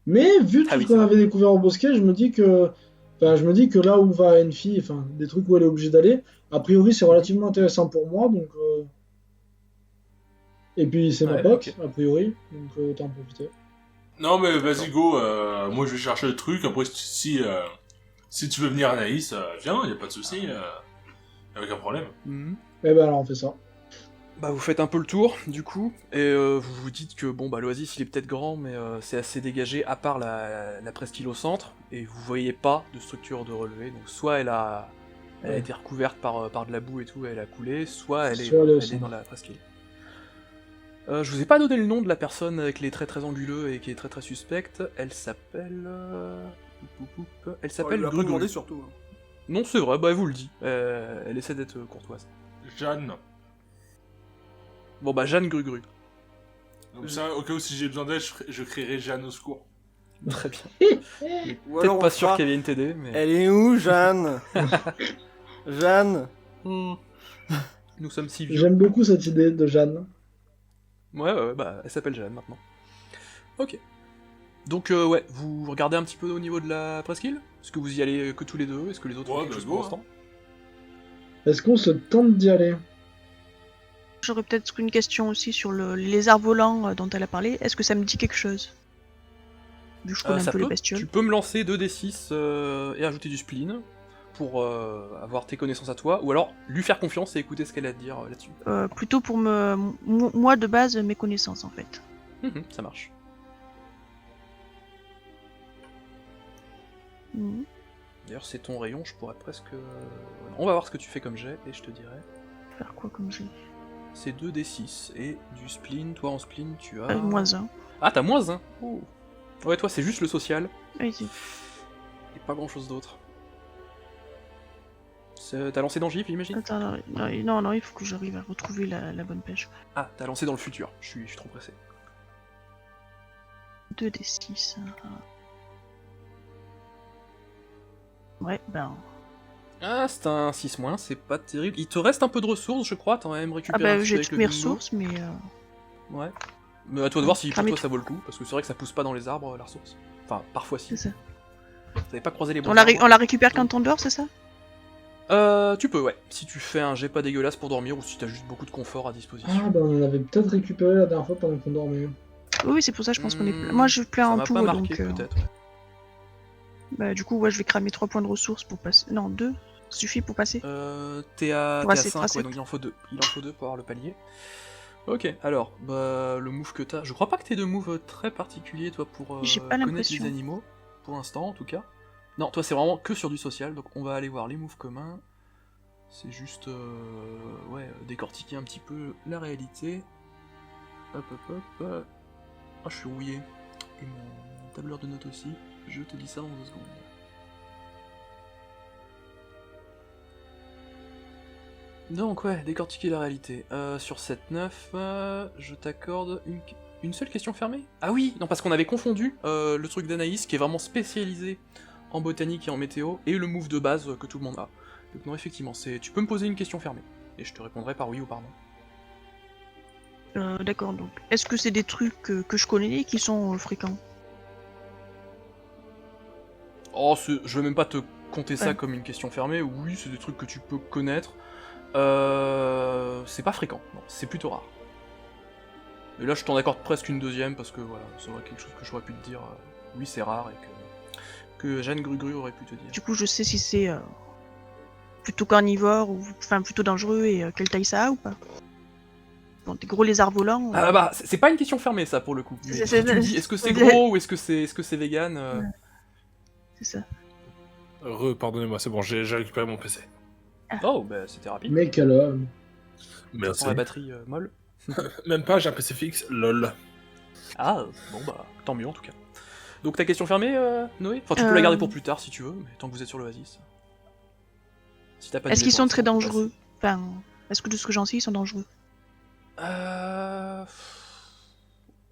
Mais vu Ah tout ce oui, qu'on c'est vrai. avait découvert au bosquet, je me dis que là où va Enfi, enfin, des trucs où elle est obligée d'aller, a priori, c'est Mhm. relativement intéressant pour moi. Donc, et puis, c'est ma Ouais, ok. pote, a priori. Donc, autant en profiter. Non, mais vas-y, D'accord. go. Moi, je vais chercher le truc. Après, si tu veux venir, Anaïs, viens, y a pas de souci. Y'a aucun problème. Mhm. Et ben alors, on fait ça. Bah vous faites un peu le tour, du coup, et vous vous dites que bon bah l'Oasis il est peut-être grand, mais c'est assez dégagé, à part la presqu'île au centre, et vous voyez pas de structure de relevée, donc soit elle a Ouais. été recouverte par de la boue et tout, et elle a coulé, soit Soit aller au elle est dans centre. la presqu'île. Je vous ai pas donné le nom de la personne avec les traits très anguleux et qui est très très suspecte, elle s'appelle... Elle On lui s'appelle a pas demandé Grugru. surtout. Hein. Non c'est vrai, bah elle vous le dit, elle essaie d'être courtoise. Jeanne. Bon bah Jeanne Grugru. Comme ça, au cas où si j'ai besoin d'aide, je crierai Jeanne au secours. Très bien. Il est Ou peut-être alors on pas sûr fera. qu'elle vienne t'aider, mais... Elle est où, Jeanne? Jeanne? Hmm. Nous sommes si vieux. J'aime beaucoup cette idée de Jeanne. Ouais, bah elle s'appelle Jeanne maintenant. Ok. Donc ouais, vous regardez un petit peu au niveau de la presqu'île? Est-ce que vous y allez que tous les deux? Est-ce que les autres font Ouais, quelque bah chose pour go, hein. l'instant? Est-ce qu'on se tente d'y aller? J'aurais peut-être une question aussi sur les lézards volants dont elle a parlé. Est-ce que ça me dit quelque chose? Vu que je connais un Ça peu les peut. bestioles. Tu peux me lancer 2d6 et ajouter du spleen pour avoir tes connaissances à toi, ou alors lui faire confiance et écouter ce qu'elle a à te dire là-dessus. Plutôt pour moi de base, mes connaissances en fait. Ça marche. Mhm. D'ailleurs c'est ton rayon, je pourrais presque... On va voir ce que tu fais comme jet et je te dirai. Faire quoi comme j'ai C'est 2d6 et du spleen. Toi en spleen tu as... moins 1. Ah t'as moins 1. Oh. Ouais toi c'est juste le social. Oui, Et pas grand chose d'autre. T'as lancé dans Gif, j'imagine? attends, non, il faut que j'arrive à retrouver la bonne pêche. Ah, t'as lancé dans le futur, je suis trop pressé. 2d6. Ouais, ben. Ah, c'est un 6-, c'est pas terrible. Il te reste un peu de ressources, je crois, t'en as même Ah récupéré un bah petit peu j'ai avec toutes le mes bingo. ressources, mais. Ouais. Mais à toi de voir si pour cramer toi tout. ça vaut le coup, parce que c'est vrai que ça pousse pas dans les arbres, la ressource. Enfin, parfois si. C'est ça. Vous avez pas croisé les bons On la, arbres. on la récupère quand on dort, c'est ça? Tu peux, ouais. Si tu fais un jet pas dégueulasse pour dormir, ou si t'as juste beaucoup de confort à disposition. Ah, ben on en avait peut-être récupéré la dernière fois pendant qu'on dormait. Oui, c'est pour ça que je pense qu'on est plein. Moi je suis plein Ça en m'a tout, pas marqué, donc. peut-être, ouais. Bah, du coup, ouais, je vais cramer 3 points de ressources pour passer. Non, 2 suffit pour passer. T'es à Tracé, 5, tracé. ouais, donc il en faut 2. Il en faut 2 pour avoir le palier. Ok, alors, bah, le move que t'as... Je crois pas que t'aies de move très particulier, toi, pour J'ai pas connaître l'impression. les animaux, pour l'instant, en tout cas. Non, toi, c'est vraiment que sur du social, donc on va aller voir les moves communs. C'est juste, ouais, décortiquer un petit peu la réalité. Hop, hop, hop. Ah, je suis rouillé. Et mon tableur de notes aussi. Je te dis ça dans 2 secondes. Donc ouais, décortiquer la réalité. Sur cette 9, je t'accorde une seule question fermée. Ah oui, non, parce qu'on avait confondu le truc d'Anaïs, qui est vraiment spécialisé en botanique et en météo, et le move de base que tout le monde a. Donc non, effectivement, tu peux me poser une question fermée, et je te répondrai par oui ou par non. D'accord, donc. Est-ce que c'est des trucs que je connais et qui sont fréquents? Oh, je vais même pas te compter ça Ouais. comme une question fermée, oui, c'est des trucs que tu peux connaître. C'est pas fréquent, non, c'est plutôt rare. Et là, je t'en accorde presque une deuxième, parce que voilà, c'est vrai quelque chose que j'aurais pu te dire, oui, c'est rare, et que Jeanne Grugru aurait pu te dire. Du coup, je sais si c'est plutôt carnivore ou enfin plutôt dangereux et quelle taille ça a ou pas? Bon, des gros lézards volants. Ah bah, c'est pas une question fermée, ça, pour le coup. Mais si tu me dis, est-ce que c'est gros, ou est-ce que c'est vegan C'est ça. Pardonnez-moi, c'est bon, j'ai récupéré mon PC. Oh, bah, c'était rapide. Mais quel homme. Merci. Sans la batterie molle. Même pas, j'ai un PC fixe, lol. Ah, bon bah, tant mieux en tout cas. Donc ta question fermée, Noé? Enfin, tu peux la garder pour plus tard si tu veux, mais tant que vous êtes sur l'Oasis. Si t'as pas Est-ce d'idée qu'ils pour sont très l'instant, on peut dangereux? Enfin, est-ce que de ce que j'en sais, ils sont dangereux? passer.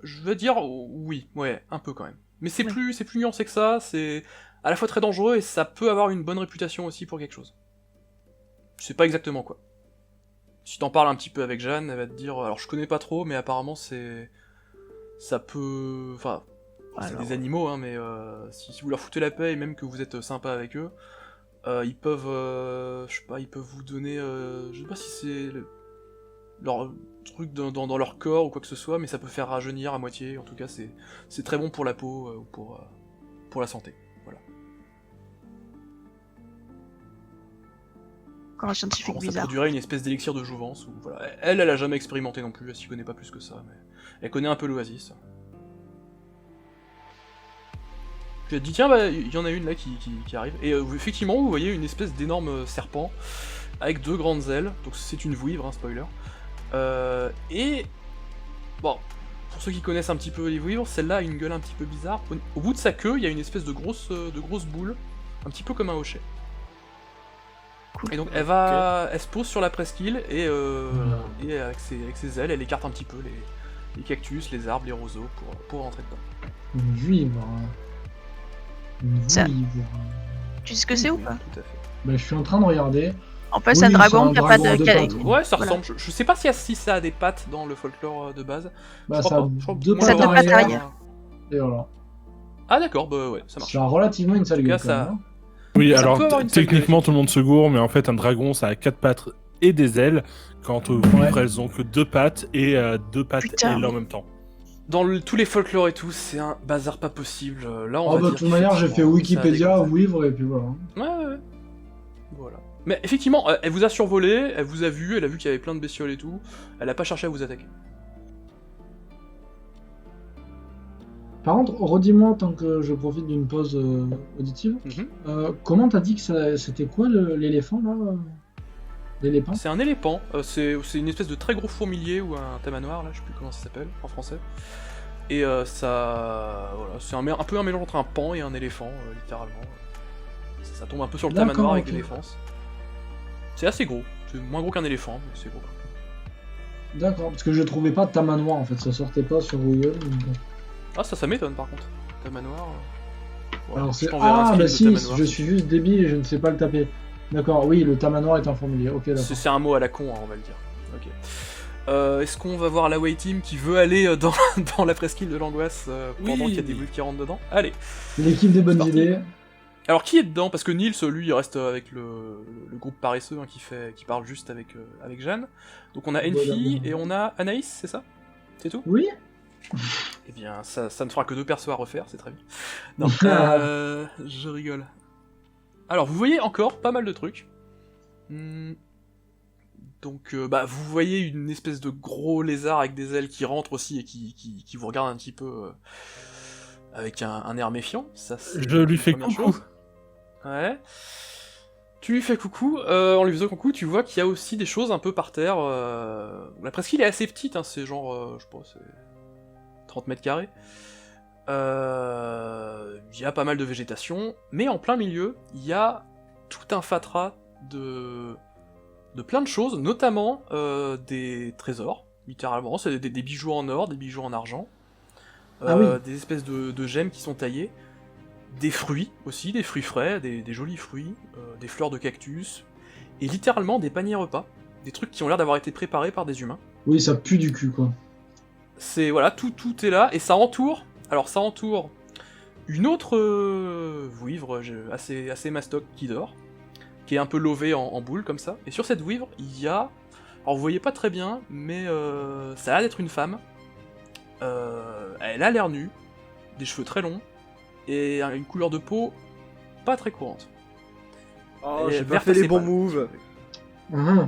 Je veux dire oui, ouais, un peu quand même. Mais c'est Ouais. plus nuancé que ça, c'est à la fois très dangereux et ça peut avoir une bonne réputation aussi pour quelque chose. Je sais pas exactement quoi. Si t'en parles un petit peu avec Jeanne, elle va te dire, alors je connais pas trop, mais apparemment ça peut... Enfin, C'est Alors, des animaux, hein, mais si vous leur foutez la paix et même que vous êtes sympa avec eux, ils peuvent, je sais pas, ils peuvent vous donner, je sais pas si c'est leur truc dans leur corps ou quoi que ce soit, mais ça peut faire rajeunir à moitié. En tout cas, c'est très bon pour la peau ou pour la santé. Voilà. encore un scientifique Apparemment, ça bizarre. produirait une espèce d'élixir de jouvence. Ou, voilà. Elle a jamais expérimenté non plus, elle s'y connaît pas plus que ça, mais elle connaît un peu l'oasis. Puis elle dit tiens, bah, il y en a une là qui arrive. Et effectivement, vous voyez une espèce d'énorme serpent avec 2 grandes ailes. Donc c'est une vouivre, hein, spoiler. Et bon, pour ceux qui connaissent un petit peu les vouivres, celle-là a une gueule un petit peu bizarre. Au bout de sa queue, il y a une espèce de grosse boule, un petit peu comme un hochet. Cool. Et donc elle se pose sur la presqu'île et avec ses ailes, elle écarte un petit peu les cactus, les arbres, les roseaux pour rentrer dedans. Une vivre. Une Ça- vivre. Tu sais ce que c'est ou pas? Tout à fait. Bah, je suis en train de regarder. En fait, Oui, c'est un c'est dragon un qui a pas dragon à de. deux pattes. Ouais, ça Voilà. ressemble. Je sais pas si ça a des pattes dans le folklore de base. Bah, Je crois ça a pas. Je crois- 2 moi, Ça pattes a deux pattes arrière. arrière. Et voilà. Ah d'accord, bah ouais, ça marche. Ça a relativement une sale En gueule. tout cas, quand ça- même, hein. Oui, Ça alors peut avoir une sale techniquement gueule, tout le monde se gourre, mais en fait un dragon ça a 4 pattes et des ailes, quand aux vouivres elles ont que 2 pattes et 2 pattes Putain. et ailes en même temps. Dans tous les folklores et tout, c'est un bazar pas possible. Là, on Oh, va bah, dire de toute manière, j'ai fait qu'effectivement, Wikipédia, ça a des grandes vivre, et puis voilà. ailes. Ouais. Voilà. Mais effectivement, elle vous a survolé, elle vous a vu, elle a vu qu'il y avait plein de bestioles et tout. Elle a pas cherché à vous attaquer. Par contre, redis-moi, tant que je profite d'une pause auditive, comment t'as dit que c'était quoi l'éléphant là L'éléphant C'est un éléphant, c'est une espèce de très gros fourmilier ou un tamanoir, là, je sais plus comment ça s'appelle en français. Et ça. Voilà, c'est un peu un mélange entre un pan et un éléphant, littéralement. Ça tombe un peu sur le D'accord, tamanoir avec ok. les défenses. C'est assez gros, c'est moins gros qu'un éléphant, mais c'est gros. D'accord, parce que je trouvais pas Tamanoir en fait, ça sortait pas sur Google. donc bon. Ah, ça m'étonne par contre. Tamanoir. Ouais, Alors je c'est t'enverrai un ah screen bah de si, Tamanoir. je suis juste débile et je ne sais pas le taper. D'accord, oui, le Tamanoir est un formulaire. Ok, d'accord. C'est un mot à la con, hein, on va le dire. Ok. Est-ce qu'on va voir la Way Team qui veut aller dans la presqu'île de l'angoisse pendant qu'il y a des bruits qui rentrent dedans? Allez. L'équipe des bonnes parti. idées. Alors qui est dedans? Parce que Nils, lui, il reste avec le groupe paresseux hein, qui parle juste avec Jeanne. Donc on a Enfi et on a Anaïs, c'est ça? C'est tout? Oui. Eh bien, ça ne fera que 2 persos à refaire, c'est très bien. Non, je rigole. Alors, vous voyez encore pas mal de trucs. Donc, vous voyez une espèce de gros lézard avec des ailes qui rentre aussi et qui vous regarde un petit peu avec un air méfiant. Ça, Je lui fais la première coucou. chose. Ouais. Tu lui fais coucou, en lui faisant coucou, tu vois qu'il y a aussi des choses un peu par terre. La presqu'île est assez petite, hein, c'est genre, je sais pas, c'est 30 mètres carrés. Il y a pas mal de végétation, mais en plein milieu, il y a tout un fatras de plein de choses, notamment des trésors, littéralement, c'est des bijoux en or, des bijoux en argent, Ah oui. des espèces de gemmes qui sont taillées, des fruits aussi, des fruits frais, des jolis fruits, des fleurs de cactus, et littéralement des paniers repas, des trucs qui ont l'air d'avoir été préparés par des humains. Oui, ça pue du cul quoi. C'est voilà, tout est là, et ça entoure une autre vouivre assez mastoc qui dort, qui est un peu lovée en boule comme ça, et sur cette vouivre, il y a, alors vous voyez pas très bien, mais ça a l'air d'être une femme, elle a l'air nue, des cheveux très longs, et une couleur de peau pas très courante. Oh, Elle est j'ai pas verte fait les assez bons pâle. moves. Ah.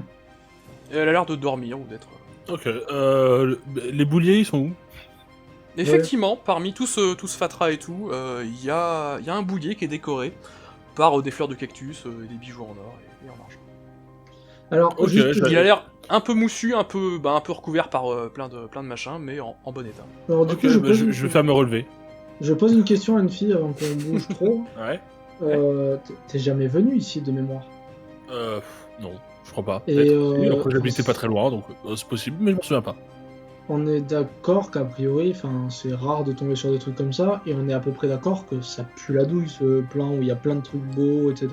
Et elle a l'air de dormir ou d'être... Ok, les bouliers ils sont où? Effectivement, parmi tout ce fatras et tout, il y a un boulier qui est décoré par des fleurs de cactus, des bijoux en or et en argent. Alors, Ok, juste, je- Il a l'air un peu moussu, un peu recouvert par plein de machins, mais en bon état. alors, du Ok, coup, je vais faire me relever. je pose une question à une fille avant qu'on bouge trop. Ouais. T'es jamais venu ici de mémoire? Non, je crois pas. Et, Peut-être. Oui, après j'habitais pas très loin, donc c'est possible, mais je m'en souviens pas. On est d'accord qu'a priori, c'est rare de tomber sur des trucs comme ça, et on est à peu près d'accord que ça pue la douille ce plan où il y a plein de trucs beaux, etc.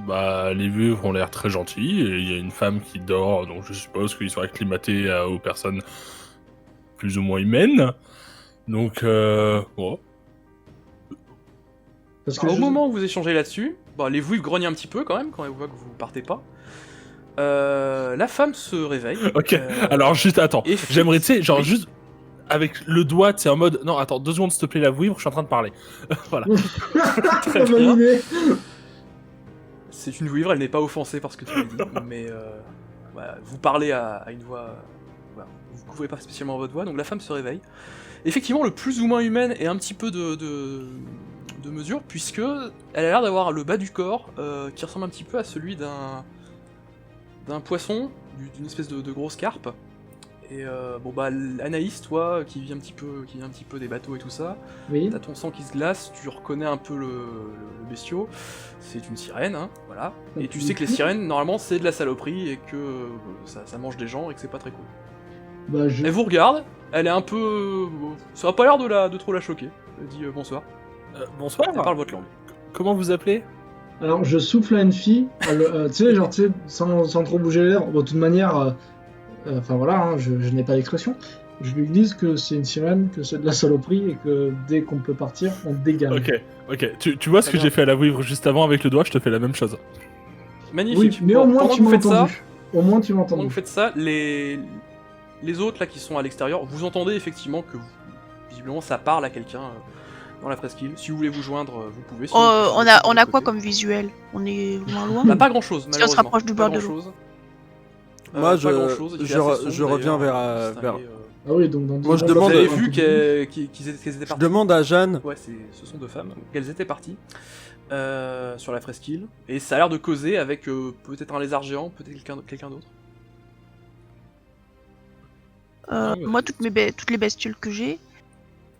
Bah, les vivres ont l'air très gentils, et il y a une femme qui dort, donc je suppose qu'ils sont acclimatés aux personnes plus ou moins humaines. Donc, bon. Parce que Alors, au moment où vous échangez là-dessus, les vouivres grognent un petit peu quand même quand elles voient que vous partez pas. La femme se réveille. Ok, alors juste, attends. et- J'aimerais, tu sais, genre Oui. juste avec le doigt, tu sais, en mode... Non, attends, 2 secondes, s'il te plaît, la vouivre, je suis en train de parler. Voilà. Très Bonne bien. idée. C'est une vouivre, elle n'est pas offensée par ce que tu lui dis, mais vous parlez à une voix... vous ne couvrez pas spécialement votre voix, donc la femme se réveille. Effectivement, le plus ou moins humaine est un petit peu de mesure, puisque elle a l'air d'avoir le bas du corps qui ressemble un petit peu à celui d'un poisson, d'une espèce de grosse carpe. Et Anaïs, toi, qui vit un petit peu des bateaux et tout ça, Oui. t'as ton sang qui se glace, tu reconnais un peu le bestiau, c'est une sirène, hein, voilà. Et tu sais que les sirènes, normalement, c'est de la saloperie et que ça mange des gens et que c'est pas très cool. Bah, Elle vous regarde, elle est un peu... ça a pas l'air de trop la choquer. Elle dit bonsoir. Bonsoir. Elle parle votre langue. Comment vous appelez? Alors, je souffle à une fille, tu sais, sans trop bouger les lèvres. Bon, de toute manière, enfin voilà, hein, je n'ai pas d'expression. Je lui dis que c'est une sirène, que c'est de la saloperie et que dès qu'on peut partir, on dégage. Ok. Tu vois ce Très que bien. j'ai fait à la vouivre juste avant avec le doigt, je te fais la même chose. Magnifique. Oui, mais au moins pendant tu que vous m'as faites ça, entendu. Au moins tu m'as pendant que entendu. vous faites ça, les autres là qui sont à l'extérieur, vous entendez effectivement que visiblement ça parle à quelqu'un dans la presqu'île. Si vous voulez vous joindre, vous pouvez. Sinon, vous On pouvez a de l'autre quoi côté. comme visuel? On est loin Bah, pas grand chose, Si on se malheureusement. rapproche du Pas bord de l'eau. grand-chose. Moi, Pas je- grand-chose, il fait je assez re- sombre, je reviens d'ailleurs, vers- distinguer, Ah oui, donc dans Moi, je dans- demande- Vous avez dans- vu dans- qu'ils étaient Je partis. demande à Jeanne. Ouais, ce sont deux femmes. Qu'elles étaient parties sur la presqu'île. Et ça a l'air de causer avec peut-être un lézard géant, peut-être quelqu'un d'autre. Moi, toutes les bestioles que j'ai,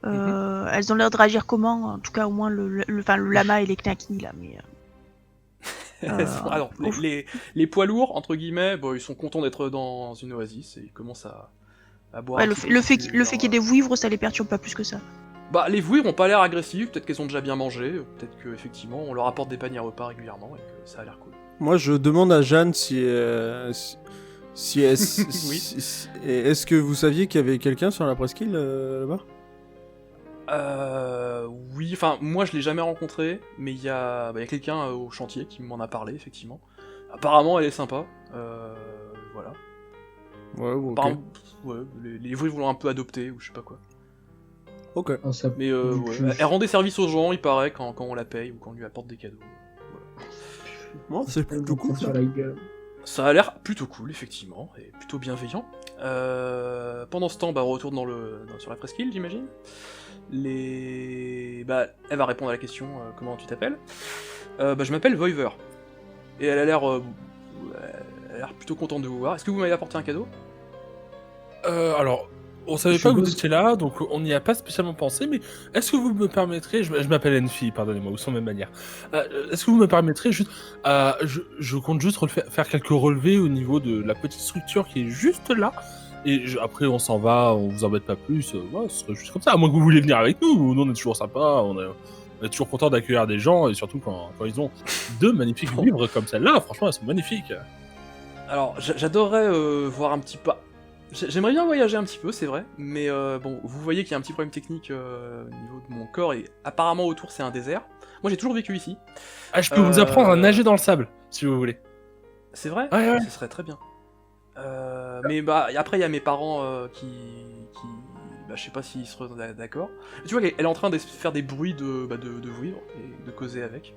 elles ont l'air de réagir comment? En tout cas, au moins le lama et les knackis là. Mais Alors, les poids lourds, entre guillemets, ils sont contents d'être dans une oasis et ils commencent à boire. ouais, un le petit fait, peu le fait, plus, le fait qu'il y ait des vouivres, ça les perturbe pas plus que ça. les vouivres ont pas l'air agressifs, peut-être qu'elles ont déjà bien mangé, peut-être qu'effectivement on leur apporte des paniers à repas régulièrement et que ça a l'air cool. Moi, je demande à Jeanne si Oui. est-ce que vous saviez qu'il y avait quelqu'un sur la presqu'île là-bas? Oui, enfin, moi je l'ai jamais rencontré, mais il y a quelqu'un au chantier qui m'en a parlé, effectivement. Apparemment, elle est sympa, voilà. Ouais, ok. Apparemment, ouais, les vouivres l'ont un peu adopté, ou je sais pas quoi. Ok. Ah, ça- Mais elle rend des services aux gens, il paraît, quand on la paye ou quand on lui apporte des cadeaux. Bon, c'est Elle plutôt nous prend cool. sur la gueule. Ça a l'air plutôt cool, effectivement, et plutôt bienveillant. Pendant ce temps, on retourne sur la presqu'île, j'imagine. Elle va répondre à la question comment tu t'appelles. Je m'appelle Voiver. Et elle a l'air plutôt contente de vous voir. Est-ce que vous m'avez apporté un cadeau? Alors, on savait Je pas que vous suppose- étiez là, donc on n'y a pas spécialement pensé, mais est-ce que vous me permettrez, je m'appelle Enfi, pardonnez-moi, ou sans même manière, est-ce que vous me permettrez juste, je compte juste faire quelques relevés au niveau de la petite structure qui est juste là, et après on s'en va, on vous embête pas plus, ouais, ce serait juste comme ça, à moins que vous vouliez venir avec nous, nous on est toujours sympa, on est toujours content d'accueillir des gens, et surtout quand ils ont deux magnifiques livres comme celle-là, franchement elles sont magnifiques. Alors, j'adorerais voir un petit peu... J'aimerais bien voyager un petit peu, c'est vrai, mais vous voyez qu'il y a un petit problème technique au niveau de mon corps, et apparemment autour c'est un désert. Moi j'ai toujours vécu ici. Ah, je peux vous apprendre à nager dans le sable, si vous voulez. C'est vrai? Ouais. Ce serait très bien. Mais après il y a mes parents qui je sais pas s'ils seraient d'accord. Tu vois qu'elle est en train de faire des bruits de vouivre et de causer avec.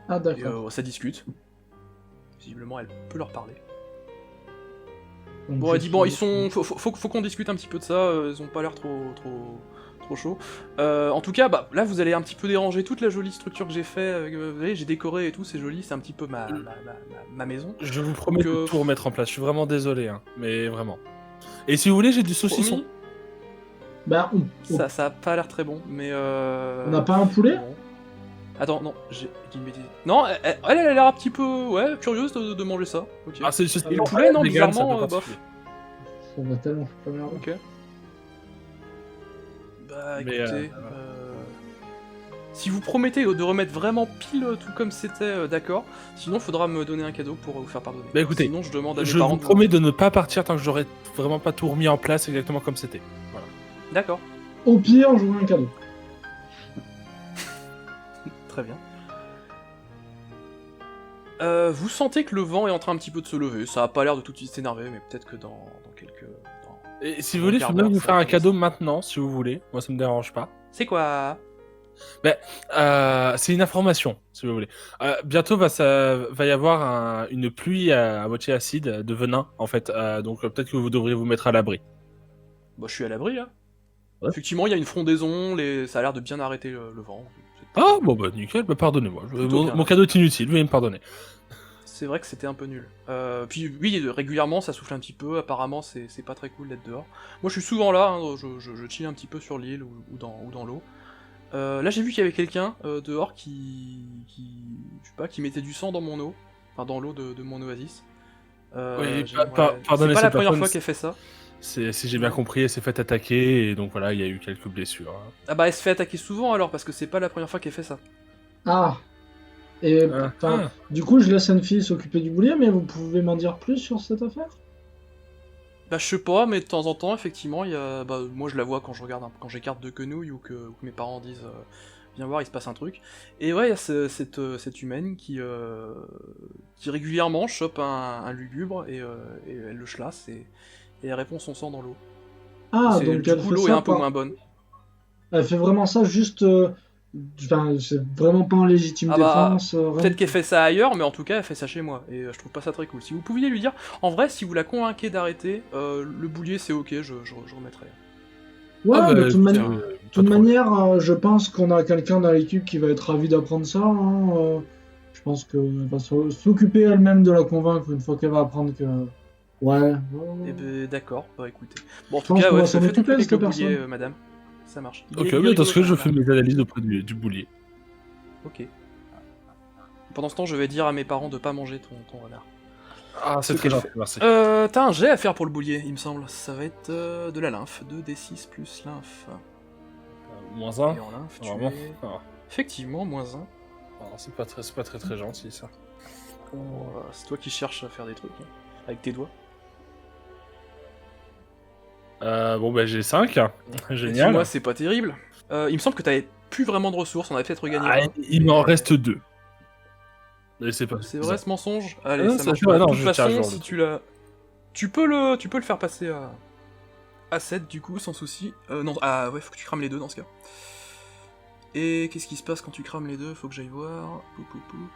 Ah, Et d'accord. ça discute. Visiblement elle peut leur parler. Donc, Bon, je elle dit bon, suis- faut qu'on discute un petit peu de ça. Ils ont pas l'air trop chauds. En tout cas, là vous allez un petit peu déranger toute la jolie structure que j'ai fait. Vous voyez, j'ai décoré et tout, c'est joli, c'est un petit peu ma maison. Je vous promets Donc, de tout remettre en place, je suis vraiment désolé, hein, mais vraiment. Et si vous voulez, j'ai du saucisson. Promis, Bah, ça a pas l'air très bon, mais on n'a pas un poulet? bon. Attends, non, j'ai dit une bêtise. Non, elle a l'air un petit peu, curieuse de manger ça. Ok. Ah, c'est juste Et le poulet, non, vegan, bizarrement, ça peut bof. particulier. Ça va tellement foutre la merde. Ok. Bah Mais, écoutez, si vous promettez de remettre vraiment pile tout comme c'était, d'accord. Sinon, faudra me donner un cadeau pour vous faire pardonner. Bah, écoutez, sinon, je demande à mes Je parents. vous promets de ne pas partir tant que j'aurai vraiment pas tout remis en place exactement comme c'était. Voilà. D'accord. Au pire, j'aurai un cadeau. Très bien. Vous sentez que le vent est en train un petit peu de se lever. Ça a pas l'air de tout de suite s'énerver, mais peut-être que dans quelques... Et si vous voulez, je peux même vous faire un cadeau maintenant, si vous voulez. Moi, ça me dérange pas. C'est quoi? C'est une information, si vous voulez. Bientôt va y avoir une pluie à moitié acide de venin, en fait. Donc peut-être que vous devriez vous mettre à l'abri. Bah, je suis à l'abri, là. Ouais. Effectivement, il y a une frondaison, ça a l'air de bien arrêter le vent. Ah, bon, bah nickel, bah, pardonnez-moi. Plutôt bien. Mon cadeau est inutile, veuillez me pardonner. C'est vrai que c'était un peu nul. Puis oui, régulièrement, ça souffle un petit peu. Apparemment, c'est pas très cool d'être dehors. Moi, je suis souvent là, hein, je chill un petit peu sur l'île ou dans l'eau. Là, j'ai vu qu'il y avait quelqu'un dehors qui mettait du sang dans mon eau. Enfin, dans l'eau de mon oasis. Oui, j'aimerais- pardonnez c'est pas la cette première personne, fois qu'elle fait ça. Si j'ai bien compris, elle s'est fait attaquer, et donc voilà, il y a eu quelques blessures. Hein. Ah bah, elle se fait attaquer souvent alors, parce que c'est pas la première fois qu'elle fait ça. Ah. Et Ah. du coup, je laisse Anne-Fille s'occuper du boulier, mais vous pouvez m'en dire plus sur cette affaire? Bah, je sais pas, mais de temps en temps, effectivement, il y a... bah, moi je la vois quand je regarde, quand j'écarte de quenouilles ou que mes parents disent viens voir, il se passe un truc. Et ouais, il y a cette humaine qui régulièrement chope un lugubre et elle le chlasse et elle répond son sang dans l'eau. Ah, C'est- donc du elle coup, fait l'eau est ça un peu par- moins bonne. Elle fait vraiment ça juste... Enfin, c'est vraiment pas en légitime Ah bah, défense. Rien Peut-être du qu'elle tout. fait ça ailleurs, mais en tout cas, elle fait ça chez moi. Et je trouve pas ça très cool. Si vous pouviez lui dire, en vrai, si vous la convainquez d'arrêter, le boulier c'est ok, je remettrai. Ouais, Ah, bah, de toute écoutez, manière, pas de toute de problème. manière, je pense qu'on a quelqu'un dans l'équipe qui va être ravi d'apprendre ça. Hein, je pense qu'elle va s'occuper elle-même de la convaincre une fois qu'elle va apprendre que... Ouais. Eh ben, d'accord, bah écoutez. Bon, en Je tout pense cas, qu'on ouais, va s'en faites ton occuper truc de avec le cette boulier, personne. madame. Ça marche. Ok, Il est bah, dans rigolo, ce cas, je ton fais renard. mes analyses auprès du boulier. Ok. Pendant ce temps, je vais dire à mes parents de pas manger ton renard. Ah, c'est Ce très qu'elle gentil, fait. merci. T'as un jet à faire pour le boulier, il me semble. Ça va être de la lymphe. 2d6 plus lymphe. Moins 1. Et en lymphe, tu Vraiment. es... Ah. Effectivement, moins 1. Ah, c'est pas très gentil, ça. C'est toi qui cherches à faire des trucs, hein, avec tes doigts. Bon, bah, j'ai 5. Génial. Dis-moi, c'est pas terrible. Il me semble que t'avais plus vraiment de ressources, on avait peut-être regagné Ah, un. il m'en reste 2. Mais c'est pas. C'est vrai ce mensonge? Allez, non, ça c'est marche. vrai, Pas. non, De toute je tiens à façon, jour si le tu l'as... Tu peux le faire passer à 7 du coup, sans souci. Non, ah ouais, faut que tu crames les deux dans ce cas. Et qu'est-ce qui se passe quand tu crames les deux? Faut que j'aille voir. Poup, poup, poup.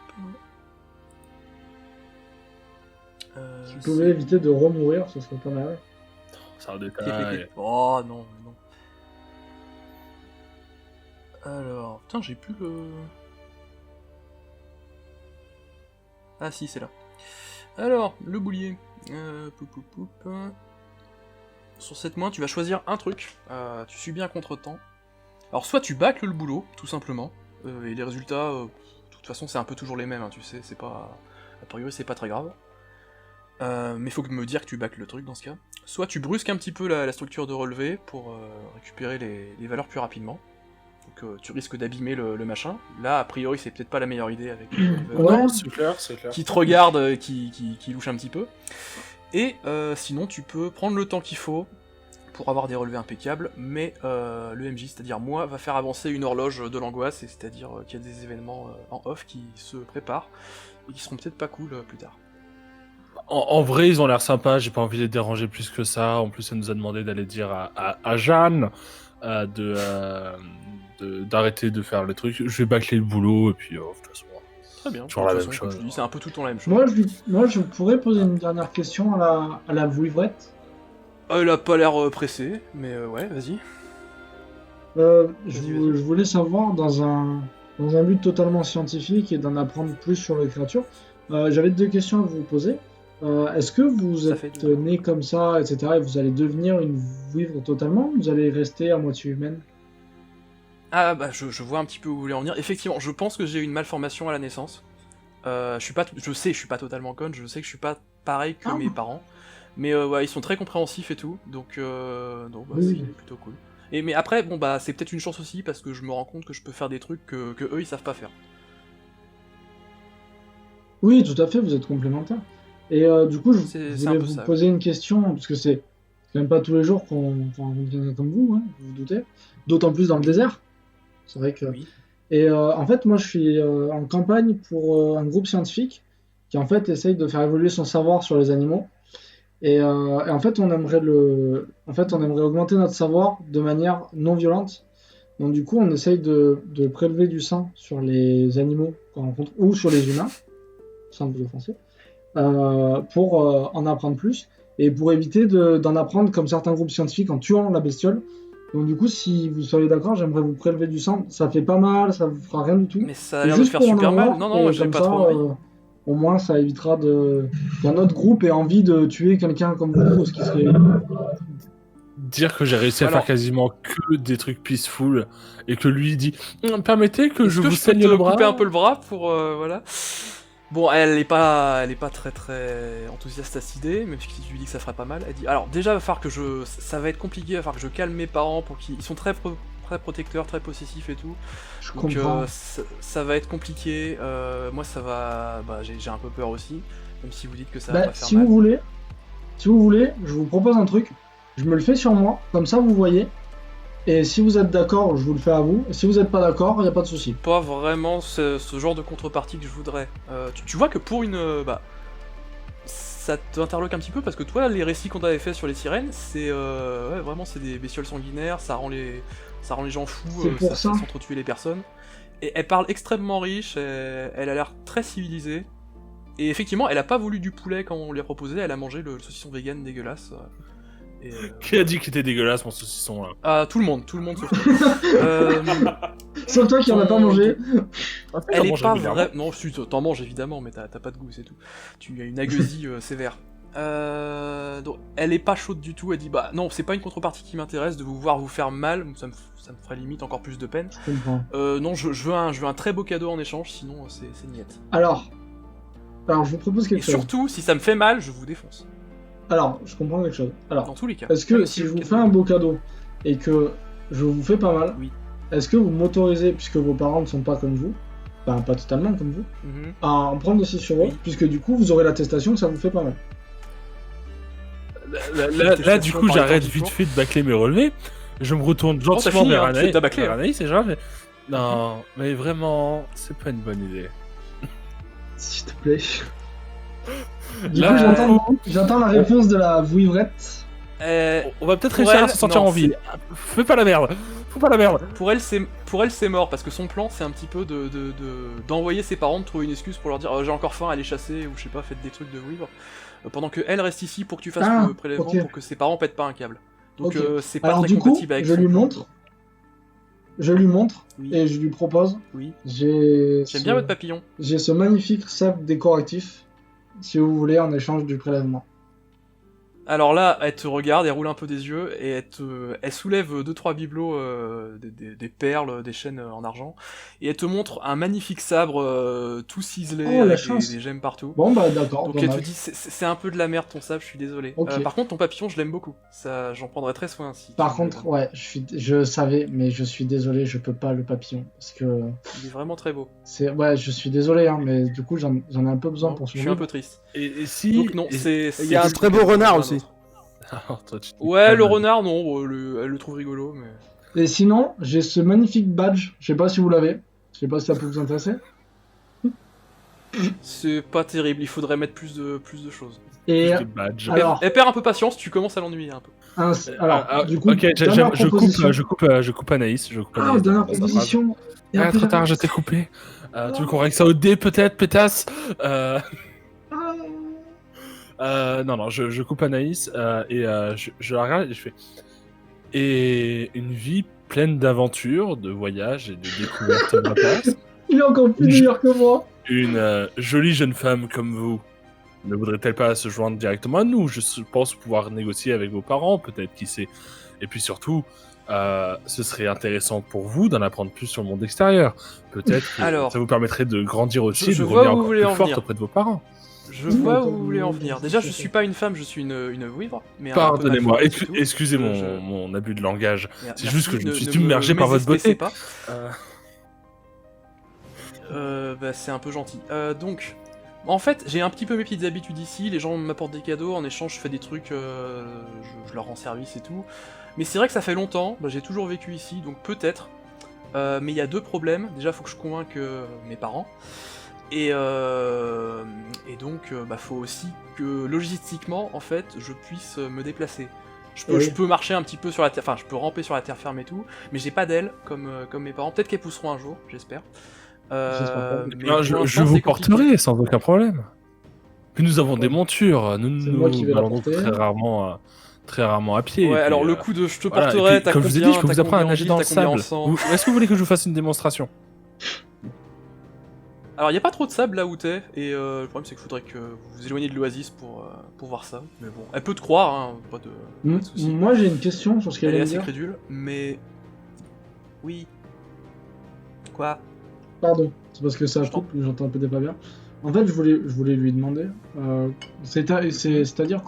Si vous pouvez éviter de remourir, ce serait pas mal. C'est un détail. Oh non, non. Alors, putain, j'ai plus le... Ah si, c'est là. Alors, le boulier. Poup, poup, poup. Sur cette main, tu vas choisir un truc. Tu subis un contre-temps. Alors, soit tu bâcles le boulot, tout simplement. Et les résultats, de toute façon, c'est un peu toujours les mêmes, hein, tu sais, c'est pas... A priori, c'est pas très grave. Mais faut me dire que tu bâcles le truc dans ce cas. Soit tu brusques un petit peu la structure de relevé pour récupérer les valeurs plus rapidement. Donc tu risques d'abîmer le machin. Là, a priori, c'est peut-être pas la meilleure idée avec Ouais. Non, c'est clair, c'est clair. qui te regarde, qui louche un petit peu. Et sinon, tu peux prendre le temps qu'il faut pour avoir des relevés impeccables, mais le MJ, c'est-à-dire moi, va faire avancer une horloge de l'angoisse, et c'est-à-dire qu'il y a des événements en off qui se préparent, et qui seront peut-être pas cool plus tard. En vrai, ils ont l'air sympas, j'ai pas envie de les déranger plus que ça. En plus, elle nous a demandé d'aller dire à Jeanne d'arrêter de faire le truc. Je vais bâcler le boulot, et puis de toute façon, Très bien. toujours De la toute même façon, comme chose. je dis, c'est un peu tout le temps la même chose. Moi, je pourrais poser une dernière question à la Vouivrette. Elle a pas l'air pressée, mais ouais, vas-y. Je Vas-y. voulais savoir, dans un but totalement scientifique et d'en apprendre plus sur les créatures, j'avais 2 questions à vous poser. Est-ce que vous Ça êtes fait deux. né comme ça, etc., et vous allez devenir une vouivre totalement, ou vous allez rester à moitié humaine? Ah bah je vois un petit peu où vous voulez en venir. Effectivement, je pense que j'ai une malformation à la naissance. Je suis pas totalement conne, je sais que je suis pas pareil que Ah. mes parents. Mais ouais, ils sont très compréhensifs et tout, donc bah, Oui. c'est plutôt cool. Mais après, bon bah c'est peut-être une chance aussi, parce que je me rends compte que je peux faire des trucs que eux ils savent pas faire. Oui, tout à fait, vous êtes complémentaires. Et du coup, je C'est un voulais peu vous ça, poser une question, parce que c'est C'est même pas tous les jours qu'on rencontre quelqu'un comme vous, hein, vous vous doutez. D'autant plus dans le désert. C'est vrai que. Oui. Et en fait, moi, je suis en campagne pour un groupe scientifique qui en fait essaye de faire évoluer son savoir sur les animaux. Et en fait, on aimerait augmenter notre savoir de manière non violente. Donc du coup, on essaye de prélever du sang sur les animaux qu'on rencontre ou sur les humains, sans vous offenser, pour en apprendre plus et pour éviter d'en apprendre comme certains groupes scientifiques en tuant la bestiole. Donc du coup, si vous soyez d'accord, j'aimerais vous prélever du sang. Ça fait pas mal, ça vous fera rien du tout. Mais ça a C'est l'air de juste faire pour en super mal. avoir, Non, non, et j'ai comme pas ça, trop envie. au moins, ça évitera qu'un autre groupe ait envie de tuer quelqu'un comme vous, ce qui serait... Dire que j'ai réussi à Alors- faire quasiment que des trucs peaceful et que lui dit permettez que Est-ce je que vous je peux saigne te le bras. couper un peu le bras pour voilà. Bon, elle est pas très enthousiaste à cette idée, même si tu lui dis que ça ferait pas mal. Elle dit alors déjà va falloir que ça va être compliqué, va falloir que je calme mes parents pour qu'ils sont très protecteurs, très possessifs et tout. Je Donc comprends. ça va être compliqué. Moi ça va, j'ai un peu peur aussi, même si vous dites que ça va Bah, pas faire si mal. vous voulez, je vous propose un truc. Je me le fais sur moi, comme ça vous voyez. Et si vous êtes d'accord, je vous le fais à vous. Et si vous n'êtes pas d'accord, il n'y a pas de souci. Pas vraiment ce genre de contrepartie que je voudrais. Tu vois que pour une... ça t'interloque un petit peu parce que toi, les récits qu'on t'avait fait sur les sirènes, c'est ouais, vraiment c'est des bestioles sanguinaires, ça rend les gens fous, C'est pour ça ça. s'entretuer les personnes. Et elle parle extrêmement riche, elle a l'air très civilisée. Et effectivement, elle a pas voulu du poulet quand on lui a proposé, elle a mangé le saucisson vegan dégueulasse. Et, Qui a dit qu'il était dégueulasse mon saucisson là? ah, tout le monde sauf toi. Sauf toi qui en as pas ton- mangé. Elle est pas vraie. vraie. Non, si, t'en manges évidemment, mais t'as pas de goût, c'est tout. Tu as une agueusie sévère. Donc, elle est pas chaude du tout. Elle dit bah non, c'est pas une contrepartie qui m'intéresse de vous voir vous faire mal. Ça me ferait limite encore plus de peine. Je comprends. Non, je veux un très beau cadeau en échange, sinon c'est niette. Alors, je vous propose Et quelque chose. surtout, si ça me fait mal, je vous défonce. Alors, je comprends quelque chose. Alors, Dans tous les cas. est-ce que Même si le je vous cadeau fais est un bien. beau cadeau et que je vous fais pas mal, Oui. est-ce que vous m'autorisez, puisque vos parents ne sont pas comme vous, enfin pas totalement comme vous, Mhm. à en prendre aussi sur eux, Oui. puisque du coup vous aurez l'attestation que ça vous fait pas mal. Là, du coup, Par j'arrête étant vite toujours. fait de bâcler mes relevés. Je me retourne t'as gentiment fini, vers hein, tu fais de ta bâclée, vers hein. Anaïs et genre, non, mais vraiment, c'est pas une bonne idée. S'il te plaît. Du Là, coup, j'entends la réponse de la vouivrette. on va peut-être Pour réussir à elle, s'en sortir non, en vie. Fais pas la merde. Faut pas la merde. Pour elle, c'est mort parce que son plan, c'est un petit peu d'envoyer ses parents, de trouver une excuse pour leur dire j'ai encore faim, allez chasser ou je sais pas, faites des trucs de vivre, pendant que elle reste ici pour que tu fasses Ah, le prélèvement ok. pour que ses parents pètent pas un câble. Donc Ok. c'est pas Alors très du coup, compatible avec je son lui plan. montre. Je lui montre Oui. et je lui propose. Oui. J'aime J'aime bien votre papillon. J'ai ce magnifique sac décoratif, si vous voulez, en échange du prélèvement. Alors là, elle te regarde, elle roule un peu des yeux et elle soulève 2-3 bibelots, des perles, des chaînes en argent, et elle te montre un magnifique sabre tout ciselé Oh, la avec chance. des gemmes partout. Bon bah d'accord. Donc elle te dommage. dit c'est un peu de la merde ton sable, je suis désolé. Ok. Par contre ton papillon je l'aime beaucoup, ça j'en prendrai très soin si. Par tu me le contre, donnes. ouais, je savais, mais je suis désolé, je peux pas le papillon parce que Il est vraiment très beau. ouais, je suis désolé, hein, mais du coup j'en ai un peu besoin Non, pour je suis un survivre. peu triste. Et si. Donc non, et- c'est. Il y a un c'est très plus beau renard qu'un aussi. autre. Alors, toi, tu te Ouais, le calmes. renard non, elle le trouve rigolo mais. Et sinon, j'ai ce magnifique badge. Je sais pas si vous l'avez. Je sais pas si ça peut vous intéresser. C'est pas terrible, il faudrait mettre plus de choses. Et Plus de badges. alors, Elle perd un peu patience, tu commences à l'ennuyer un peu. du coup, ok, dernière proposition. je coupe Anaïs. Je coupe Ah, Anaïs dernière dans sa phrase. proposition. Et Ah, après, trop tard, je t'ai coupé. Tu veux qu'on règle ça au dé, peut-être, pétasse Non, je coupe Anaïs et je la regarde et je fais. Et une vie pleine d'aventures, de voyages et de découvertes de la place. Il est encore plus meilleur que moi. Une jolie jeune femme comme vous ne voudrait-elle pas se joindre directement à nous? Je pense pouvoir négocier avec vos parents, peut-être, qui sait. Et puis surtout, ce serait intéressant pour vous d'en apprendre plus sur le monde extérieur. Peut-être que Alors, ça vous permettrait de grandir aussi et je de vois revenir où vous encore voulez plus en forte venir. auprès de vos parents. Je vois où vous voulez en venir. Déjà, je suis pas une femme, je suis une vouivre. Mais un peu Pardonnez-moi, mal faite, c'est tout. excusez Je- mon abus de langage. Merde, C'est merci, juste que je me ne- suis ne submergé par votre mésespécez beauté. pas. C'est un peu gentil. Donc, En fait, j'ai un petit peu mes petites habitudes ici, les gens m'apportent des cadeaux, en échange je fais des trucs, je leur rends service et tout. Mais c'est vrai que ça fait longtemps, j'ai toujours vécu ici, donc peut-être. Mais il y a 2 problèmes. Déjà, faut que je convainque mes parents. Et donc, faut aussi que logistiquement, en fait, je puisse me déplacer. Je peux marcher un petit peu sur la terre, enfin, je peux ramper sur la terre ferme et tout, mais j'ai pas d'ailes comme mes parents. Peut-être qu'elles pousseront un jour, j'espère. Mais Non, pour je l'instant, vous c'est compliqué. porterai sans aucun problème. Puis nous avons des Ouais. montures, C'est moi qui vais la allons donc porter. très rarement à pied. Ouais, et alors puis, le coup de je te voilà. Et porterai, puis, t'as comme je vous ai dit, je peux combien, vous apprendre à en nager ville, dans le t'as combien en sable. sang. Est-ce que vous voulez que je vous fasse une démonstration? Alors, il y a pas trop de sable là où t'es, et le problème c'est qu'il faudrait que vous vous éloigniez de l'oasis pour voir ça. Mais bon, elle peut te croire, hein, pas de soucis. Moi, j'ai une question sur ce qu'elle Elle est vient de assez dire. crédule, mais... Oui. Quoi? Pardon, c'est parce que ça Je t'en- coupe, j'entends peut-être pas bien. En fait, je voulais lui demander, c'est-à-dire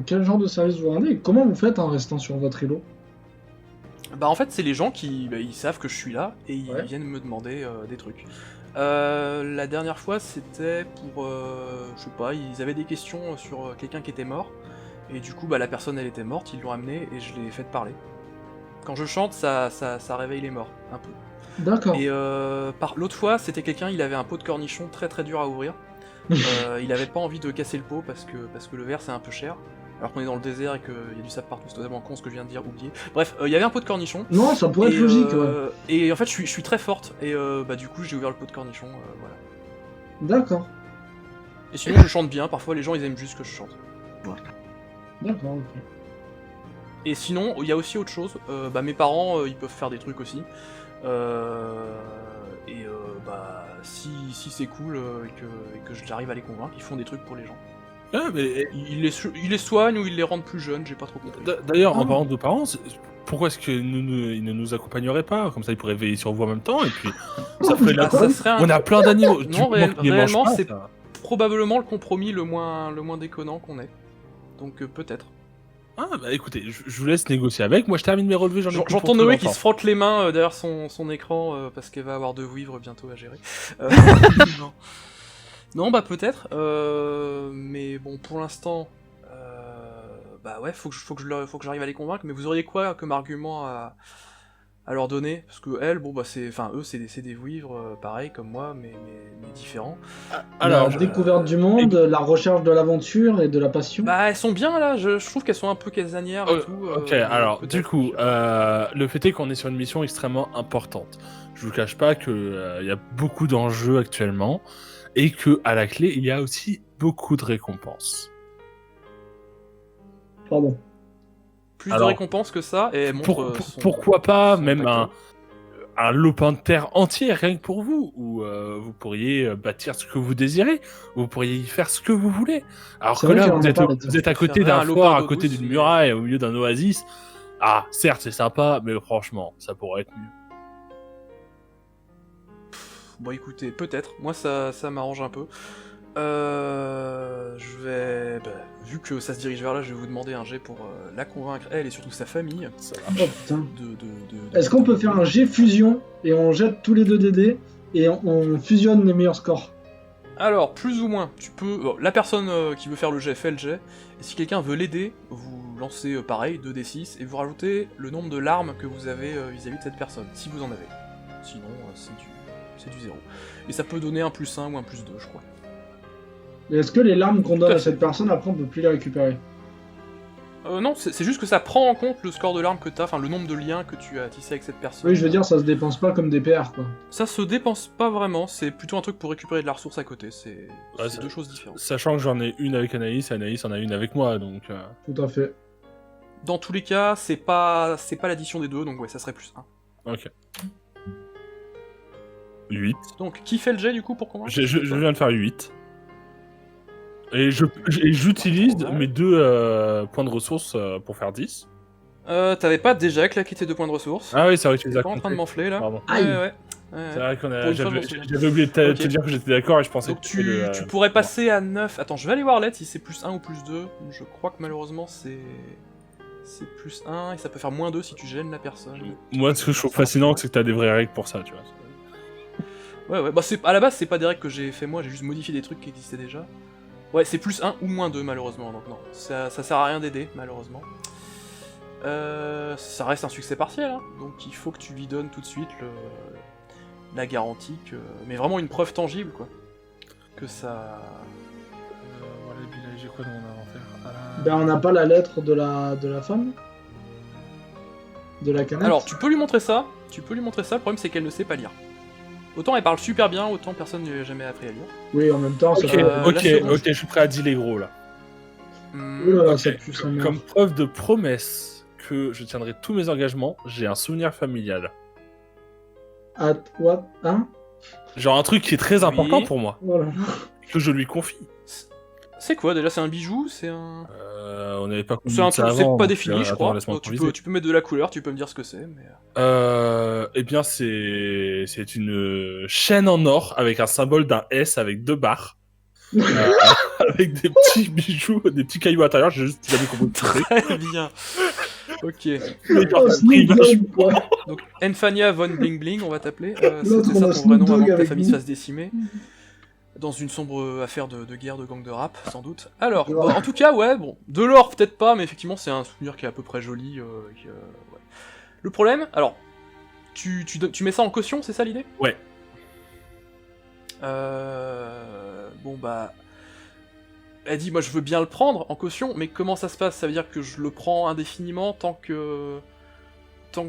quel genre de service vous rendez et comment vous faites en restant sur votre îlot? Bah en fait, c'est les gens qui ils savent que je suis là, et ils Ouais. viennent me demander des trucs. La dernière fois, c'était pour... je sais pas, ils avaient des questions sur quelqu'un qui était mort, et du coup, la personne, elle était morte, ils l'ont amenée, et je l'ai fait parler. Quand je chante, ça réveille les morts, un peu. D'accord. Et l'autre fois, c'était quelqu'un, il avait un pot de cornichon très très dur à ouvrir. Il avait pas envie de casser le pot parce que le verre c'est un peu cher. Alors qu'on est dans le désert et qu'il y a du sable partout, c'est totalement con ce que je viens de dire, oublié. Bref, il y avait un pot de cornichon. Non, ça pourrait être Et, logique, ouais. Et en fait, je suis très forte. Et du coup, j'ai ouvert le pot de cornichon, voilà. D'accord. Et sinon, je chante bien. Parfois, les gens, ils aiment juste que je chante. D'accord, ok. Et sinon, il y a aussi autre chose. Mes parents, ils peuvent faire des trucs aussi. Si c'est cool et que j'arrive à les convaincre, ils font des trucs pour les gens. Ah, mais Ils les soignent ou ils les rendent plus jeunes, j'ai pas trop compris. d'ailleurs, en Ah. parlant de parents, pourquoi est-ce qu'ils ne nous accompagneraient pas? Comme ça, ils pourraient veiller sur vous en même temps, et puis ça ferait la Ça serait un- On a plein d'animaux. Du Non, moment qu'ils les mangent réellement, pas, c'est ça- probablement le compromis le moins déconnant qu'on ait. Donc peut-être. Ah, bah écoutez, je vous laisse négocier avec. Moi, je termine mes relevés, j'en ai plus pour J'entends très Noé qui longtemps. se frotte les mains derrière son écran parce qu'elle va avoir 2 vivres bientôt à gérer. Non. Non, peut-être. Mais bon, pour l'instant, faut que j'arrive à les convaincre. Mais vous auriez quoi comme argument à leur donner? Parce que elles, eux, c'est des vivres pareil comme moi, mais différents. La découverte du monde, la recherche de l'aventure et de la passion. Elles sont bien là. Je trouve qu'elles sont un peu casanières et tout. Ok, alors, peut-être, du coup, je sais pas. le fait est qu'on est sur une mission extrêmement importante. Je vous cache pas que y a beaucoup d'enjeux actuellement, et que à la clé, il y a aussi beaucoup de récompenses. Pardon. Plus alors, de récompenses que ça, et elle montre pourquoi pas son même paquet. un lopin de terre entier, rien que pour vous, où vous pourriez bâtir ce que vous désirez, vous pourriez y faire ce que vous voulez. Alors C'est que vrai là, qu'on en a parlé de ça. vous êtes à côté Faire un d'un lopin fort, à d'eau côté douce, d'une mais- muraille, au milieu d'un oasis. Ah, certes, c'est sympa, mais franchement, ça pourrait être mieux. Bon, écoutez, peut-être. Moi, ça m'arrange un peu. Je vais... vu que ça se dirige vers là, je vais vous demander un jet pour la convaincre, elle et surtout sa famille. Oh putain. De- Est-ce qu'on peut faire un jet fusion et on jette tous les 2 dés et on fusionne les meilleurs scores? Alors, plus ou moins, tu peux... la personne qui veut faire le jet fait le jet, et si quelqu'un veut l'aider, vous lancez pareil, 2d6, et vous rajoutez le nombre de larmes que vous avez vis-à-vis de cette personne, si vous en avez. Sinon, c'est du 0. Et ça peut donner un +1 ou un +2, je crois. Et est-ce que les larmes qu'on donne Tout à à fait. cette personne, après on peut plus les récupérer? Non, c'est juste que ça prend en compte le score de larmes que t'as, enfin le nombre de liens que tu as tissé avec cette personne. Oui, je veux dire, ça se dépense pas comme des PR, quoi. Ça se dépense pas vraiment, c'est plutôt un truc pour récupérer de la ressource à côté, c'est Ouais, deux choses différentes. Sachant que j'en ai une avec Anaïs, et Anaïs en a une avec moi, donc... Tout à fait. Dans tous les cas, c'est pas l'addition des deux, donc ouais, ça serait +1. Ok. 8. Donc, qui fait le jet du coup pour convaincre? Je viens de faire 8. Et j'utilise Pas trop mal. mes 2 points de ressources pour faire 10. T'avais pas déjà claqué tes 2 points de ressources? Ah oui, c'est vrai que tu les T'es as pas en train de comptés. m'enfler là? Pardon. Aïe. Ouais. C'est vrai qu'on Pour a... une fois, je m'en J'avais souviens. oublié de te Ok. dire que j'étais d'accord et je pensais Donc que c'était tu pourrais passer à 9. Attends, je vais aller voir l'aide si c'est +1 ou +2. Je crois que malheureusement c'est +1 et ça peut faire -2 si tu gênes la personne. Moi, ce que je trouve fascinant, c'est que t'as des vraies règles pour ça, tu vois. Ouais, bah à la base, c'est pas des règles que j'ai fait moi, j'ai juste modifié des trucs qui existaient déjà. Ouais, c'est plus 1 ou moins 2, malheureusement, donc non. Ça sert à rien d'aider, malheureusement. Ça reste un succès partiel, hein, donc il faut que tu lui donnes tout de suite la garantie que... Mais vraiment une preuve tangible, quoi. Que ça... Voilà, et puis là, j'ai quoi dans mon inventaire? Ben, on n'a pas la lettre de la femme? De la canette? Alors, tu peux lui montrer ça, le problème c'est qu'elle ne sait pas lire. Autant elle parle super bien, autant personne n'a jamais appris à lire. Oui, en même temps, ça Ok, va... ok, la seconde. ok, je suis prêt à dire les gros là. Ouh là là, Ok, ça pue sa mère. Comme preuve de promesse que je tiendrai tous mes engagements, j'ai un souvenir familial. At what? Hein? Genre un truc qui est très important Oui. pour moi, Voilà. que je lui confie. C'est quoi déjà? C'est un bijou? C'est un... On n'avait pas compris C'est un ça truc, c'est avant, pas donc, défini, je attends, crois. laisse-moi Donc, improviser. tu peux mettre de la couleur, tu peux me dire ce que c'est, mais... Eh bien, c'est une chaîne en or avec un symbole d'un S avec 2 barres. Avec des petits bijoux, des petits cailloux à l'intérieur, j'ai juste jamais compris ce que c'était. Très bien. Ok. Mais genre, Oh, ça brille Snoop vachement. Dogg, quoi. Donc, Enfania von Bling Bling, on va t'appeler. L'autre, C'était on a ça ton vrai Snoop nom avant Dogg que ta avec famille nous. se fasse décimer. Dans une sombre affaire de guerre de gang de rap, sans doute. Alors, bon, en tout cas, ouais, bon, de l'or peut-être pas, mais effectivement c'est un souvenir qui est à peu près joli. Ouais. Le problème, alors, tu mets ça en caution, c'est ça l'idée? Ouais. Bon bah... Elle dit, moi je veux bien le prendre en caution, mais comment ça se passe? Ça veut dire que je le prends indéfiniment tant que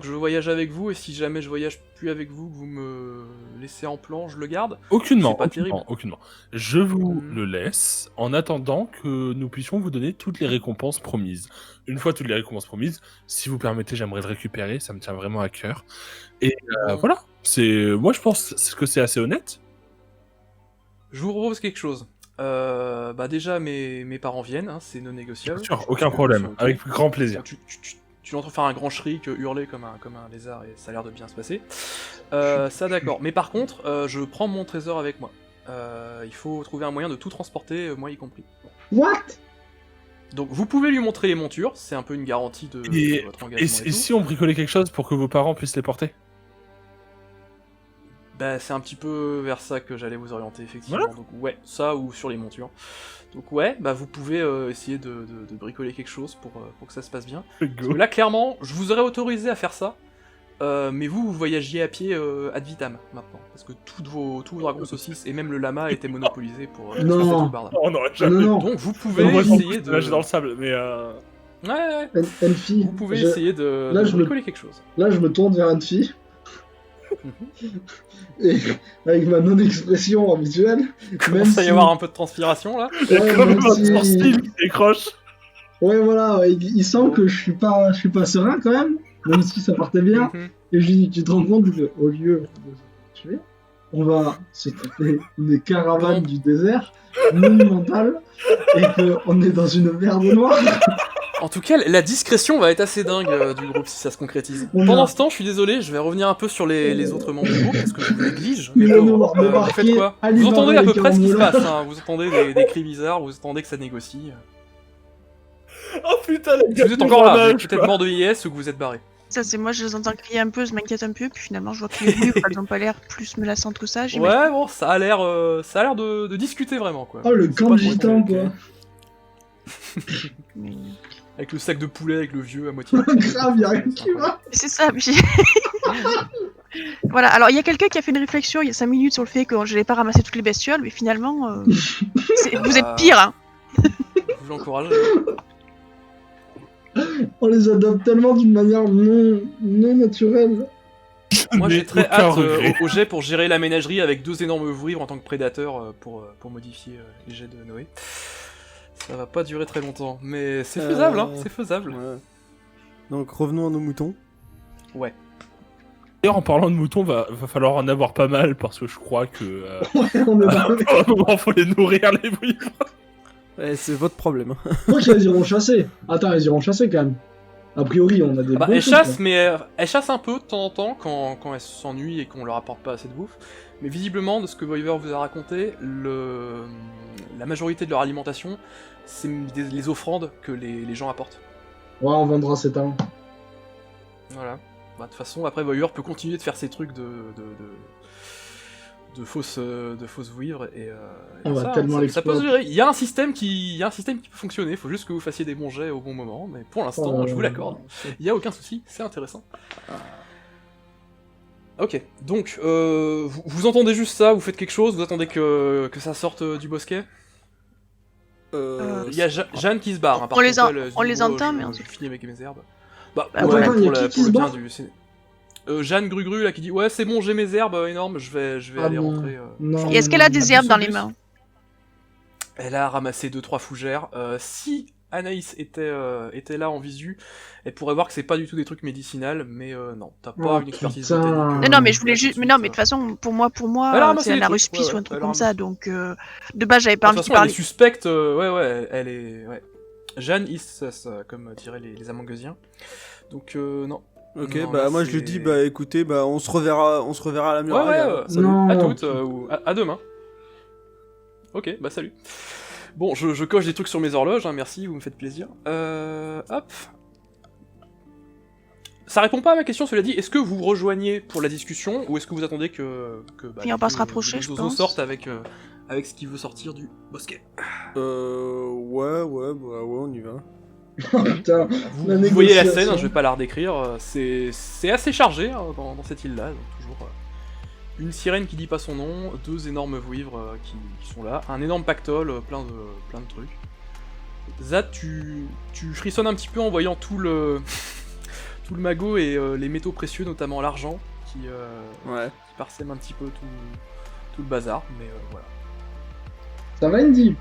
je voyage avec vous, et si jamais je voyage plus avec vous, que vous me laissez en plan, je le garde? Aucunement, C'est pas terrible. aucunement. Je vous Mhm. le laisse en attendant que nous puissions vous donner toutes les récompenses promises. Une fois toutes les récompenses promises, si vous permettez, j'aimerais le récupérer, ça me tient vraiment à cœur. Et voilà, moi je pense que c'est assez honnête. Je vous propose quelque chose. Bah déjà, mes parents viennent, hein, c'est non négociable. Bien sûr, Je pense aucun que problème, c'est ok. avec grand plaisir. Tu l'entends faire un grand shriek, hurler comme un lézard, et ça a l'air de bien se passer. Ça d'accord. Mais par contre, je prends mon trésor avec moi. Il faut trouver un moyen de tout transporter, moi y compris. What? Donc vous pouvez lui montrer les montures, c'est un peu une garantie de votre engagement. Et tout. si on bricolait quelque chose pour que vos parents puissent les porter? Bah c'est un petit peu vers ça que j'allais vous orienter, effectivement. Voilà. Donc ouais, ça ou sur les montures. Donc ouais, bah vous pouvez essayer de bricoler quelque chose pour que ça se passe bien. Parce que là, clairement, je vous aurais autorisé à faire ça, mais vous voyagiez à pied ad vitam, maintenant. Parce que tous vos dragons saucisses, et même le lama, étaient monopolisés pour Non. faire tout le bardage. On aurait Ah, jamais. non, non. Donc vous pouvez On va essayer de... nager dans le sable, mais Ouais, Elfie, vous pouvez essayer de là, je me- bricoler quelque chose. là, je me tourne vers Anne-Fille. Et avec ma non-expression habituelle, Commence à y avoir un peu de transpiration, là. ouais, comme même un si- sourcil qui décroche. ouais, voilà, ouais, il sent que je suis pas serein quand même si ça partait bien. Mhm. Et je lui dis, tu te rends compte qu'au lieu de se tuer, on va se taper une caravane du désert monumentale et qu'on est dans une merde noire. En tout cas, la discrétion va être assez dingue du groupe si ça se concrétise. On a- Pendant ce temps, je suis désolé, je vais revenir un peu sur les autres membres du groupe parce que je vous néglige. Il Mais va pauvres, nous vous remarquer faites quoi? à Vous entendez à peu l'hiver près ce qui se avec passe, hein. Vous entendez des cris bizarres, vous entendez que ça négocie. Oh putain, la Vous êtes encore là, vous êtes peut-être mort de IS ou que vous êtes barré. Ça, c'est moi, je les entends crier un peu, je m'inquiète un peu, puis finalement, je vois que les livres, elles ont pas l'air plus menaçantes que ça. j'imagine. Ouais, bon, ça a l'air de discuter vraiment, quoi. Oh, le C'est camp pas de trop gitans, compliqué. quoi. Mais- Avec le sac de poulet, avec le vieux à moitié. Grave, y'a rien qui va. C'est ça, mais voilà, alors il y a quelqu'un qui a fait une réflexion il y a 5 minutes sur le fait que je n'allais pas ramasser toutes les bestioles, mais finalement, vous êtes pire, hein. Je vous l'encourage. On les adopte tellement d'une manière non naturelle. Moi, j'ai n'ai très aucun hâte regret. au jet pour gérer la ménagerie avec 2 énormes vouivres en tant que prédateur pour modifier les jets de Noé. Ça va pas durer très longtemps, mais c'est faisable, hein, c'est faisable. Ouais. Donc revenons à nos moutons. Ouais. D'ailleurs, en parlant de moutons, va falloir en avoir pas mal parce que je crois que Ouais, on est dans le... à un moment, faut les nourrir les bruits. Ouais, c'est votre problème. Je crois qu'elles iront chasser. Attends, elles iront chasser quand même. A priori, on a des Ah bah, bons elles trucs, chassent, là. mais elles chassent un peu de temps en temps quand elles s'ennuient et qu'on leur apporte pas assez de bouffe. Mais visiblement, de ce que Voiver vous a raconté, la majorité de leur alimentation, c'est les offrandes que les gens apportent. Ouais, on vendra ses talents. Voilà. Bah, de toute façon, après, Voiver peut continuer de faire ses trucs fausses vouivres et On va ça, tellement ça peut se l'exploiter. gérer. Il y a un système qui peut fonctionner, il faut juste que vous fassiez des bons jets au bon moment, mais pour l'instant, je vous l'accorde. Il y a aucun souci, c'est intéressant. Ok, donc vous entendez juste ça, vous faites quelque chose, vous attendez que ça sorte du bosquet. Il y a Jeanne qui se barre. Hein, par On les contre, elle, on les du coup, entend, mais on je se- finis avec mes herbes. Bah, Bah, pour, voilà. Attends, il y a pour qui se le bien barre Jeanne Grugru là qui dit ouais c'est bon j'ai mes herbes énormes, je vais Ah aller bon. rentrer. Non, Et est-ce qu'elle a des Abus herbes dans Obus. les mains? Elle a ramassé 2-3 fougères. Si Anaïs était là en visu, elle pourrait voir que c'est pas du tout des trucs médicinales, mais non, t'as pas Oh, une expertise putain. botanique. Non, mais je voulais là, tout juste. de Mais non, suite, mais de toute façon, pour moi, Elle a ramassé c'est des un trucs, ruspice ouais, ou un ouais, truc elle a comme ça, ramassé. donc de base, j'avais pas De toute envie de façon, elle est parler. suspecte, ouais, elle est. Ouais. Jeanne Issas, comme diraient les Amangosiens. Donc, non. Ok, Non, bah là, moi je lui c'est- dis, bah écoutez, bah on se reverra à la Ouais, muraille. ouais, Salut. Non. à toutes, ou à demain. Ok, bah salut. Bon, je coche des trucs sur mes horloges, hein, merci, vous me faites plaisir. Hop. Ça répond pas à ma question, cela dit, est-ce que vous rejoignez pour la discussion, ou est-ce que vous attendez que Puis on va se rapprocher, les je oiseaux pense. sortent avec ce qui veut sortir du bosquet? Ouais, on y va. Oh, putain. Vous, La vous voyez la négociation. scène, hein, je vais pas la redécrire, c'est assez chargé hein, dans cette île-là, donc toujours une sirène qui dit pas son nom, 2 énormes vouivres qui sont là, un énorme pactole, plein de trucs. Zad, tu frissonnes un petit peu en voyant tout le magot et les métaux précieux, notamment l'argent, qui parsèment un petit peu tout le bazar, mais voilà. Ça va, Andy?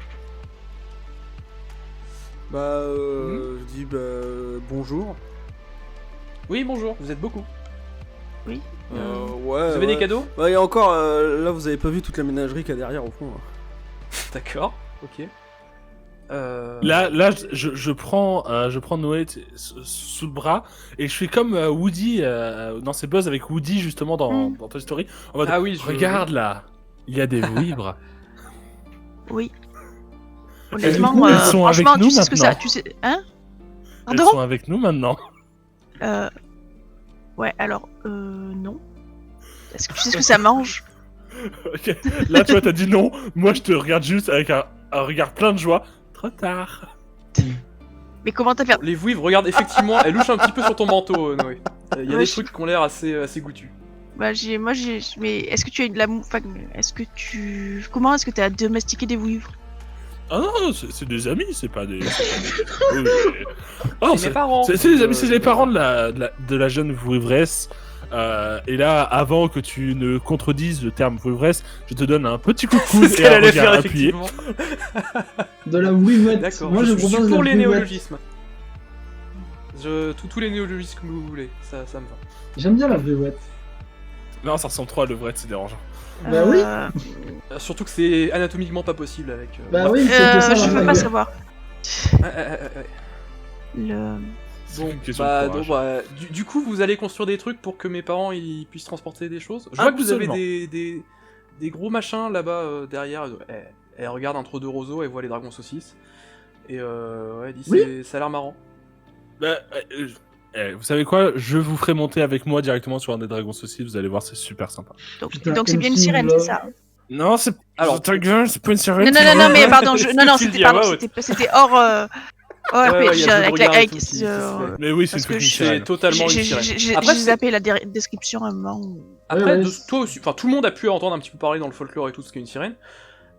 Bah je dis bah bonjour. Oui, bonjour, vous êtes beaucoup. Oui. Ouais. Vous avez des cadeaux? Ouais, et encore, là vous avez pas vu toute la ménagerie qu'il y a derrière au fond. Là. D'accord, ok. Là, je prends Noé sous le bras et je fais comme Woody dans ses buzz avec Woody justement dans Toy Story. En mode, Ah oui, regarde là, il y a des vouivres. Oui. du Honnêtement, coup, elles sont franchement, avec tu nous sais ce que ça. maintenant. Tu sais. Hein? Elles Pardon? sont avec nous maintenant. Ouais, alors, non. Est-ce que tu sais ce que ça mange? Ok. Là, tu vois, t'as dit non. Moi, je te regarde juste avec un regard plein de joie. Trop tard. Mais comment t'as fait? Les vouivres, regarde, effectivement, elle louche un petit peu sur ton manteau, Noé. Il y a Ouais, des je- trucs qui ont l'air assez goûtus. Bah, mais est-ce que tu as eu de la. Enfin, est-ce que tu. Comment est-ce que tu as domestiqué des vouivres? Ah non, c'est des amis, c'est pas des. Oui, mais- Oh, C'est mes parents. c'est des amis, c'est les parents de la jeune vouivresse. Et là, avant que tu ne contredises le terme vouivresse, je te donne un petit coup de coude C'est ce et qu'elle un allait regard faire, appuyé. effectivement. De la wivette. D'accord, Moi, je suis propose pour la les wivette. néologismes. Tous les néologismes que vous voulez, ça me va. J'aime bien la wivette. Non, ça ressemble trop à levrette, c'est dérangeant. Bah oui. Surtout que c'est anatomiquement pas possible avec... Bah bref. oui, c'était ça. Je la veux pas blague. savoir. Ouais. Le. C'est Bon, une question de courage. du coup, vous allez construire des trucs pour que mes parents ils puissent transporter des choses. Je vois que vous avez Absolument. des gros machins là-bas derrière. Elle regarde un trou de roseau, elle voit les dragons saucisses. Et ouais, elle dit Oui. ça a l'air marrant. Bah, vous savez quoi? Je vous ferai monter avec moi directement sur un des dragons saucisses, vous allez voir, c'est super sympa. Putain, Donc c'est bien une MC sirène, Love. c'est ça? Non, c'est. Alors- ta gueule, c'est pas une sirène. Non, mais pardon, C'est ce non, que tu c'était dis à pardon, voix haute. c'était hors. Ouais, RPG, il y a le jeu de avec regard et avec tout qui se fait. Mais oui, c'est Parce une que fucking je- C'est sirène. totalement une sirène. Après, J'ai zappé la description à un moment. Après, Ouais, toi aussi, enfin tout le monde a pu entendre un petit peu parler dans le folklore et tout ce qu'est une sirène.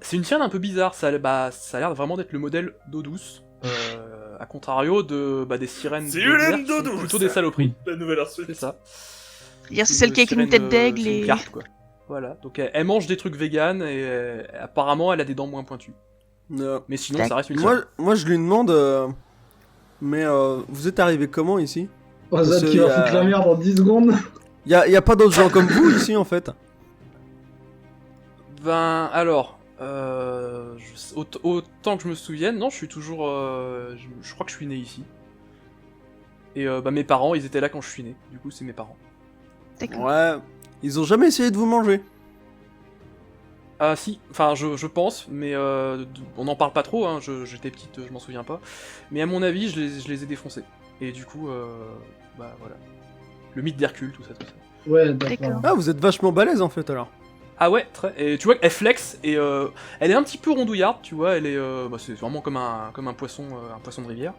C'est une sirène un peu bizarre, ça a l'air vraiment d'être le modèle d'eau douce. À contrario des sirènes C'est d'eau une verte, d'eau sont douce. plutôt des saloperies. La nouvelle insulte. C'est ça. C'est celle qui a une tête d'aigle c'est une et. carte, quoi. Voilà, donc elle mange des trucs vegan et apparemment elle a des dents moins pointues. Non. Mais sinon Tac. ça reste une sirène. Moi je lui demande, mais vous êtes arrivé comment ici? Oh, Zad Parce qui que va foutre la merde en 10 secondes. Y a pas d'autres gens comme vous ici en fait? Ben alors, autant que je me souvienne, non, je suis toujours, je crois que je suis né ici. Et mes parents, ils étaient là quand je suis né. Du coup, c'est mes parents. D'accord. Ouais. Ils ont jamais essayé de vous manger? Ah si, enfin je pense, mais on n'en parle pas trop. Hein, j'étais petite, je m'en souviens pas. Mais à mon avis, je les ai défoncés. Et du coup, voilà. Le mythe d'Hercule, tout ça. Ouais, d'accord. D'accord. Ah, vous êtes vachement balèze en fait alors. Ah ouais, très. Et tu vois qu'elle flex et elle est un petit peu rondouillarde, tu vois. Elle est, c'est vraiment comme un poisson de rivière.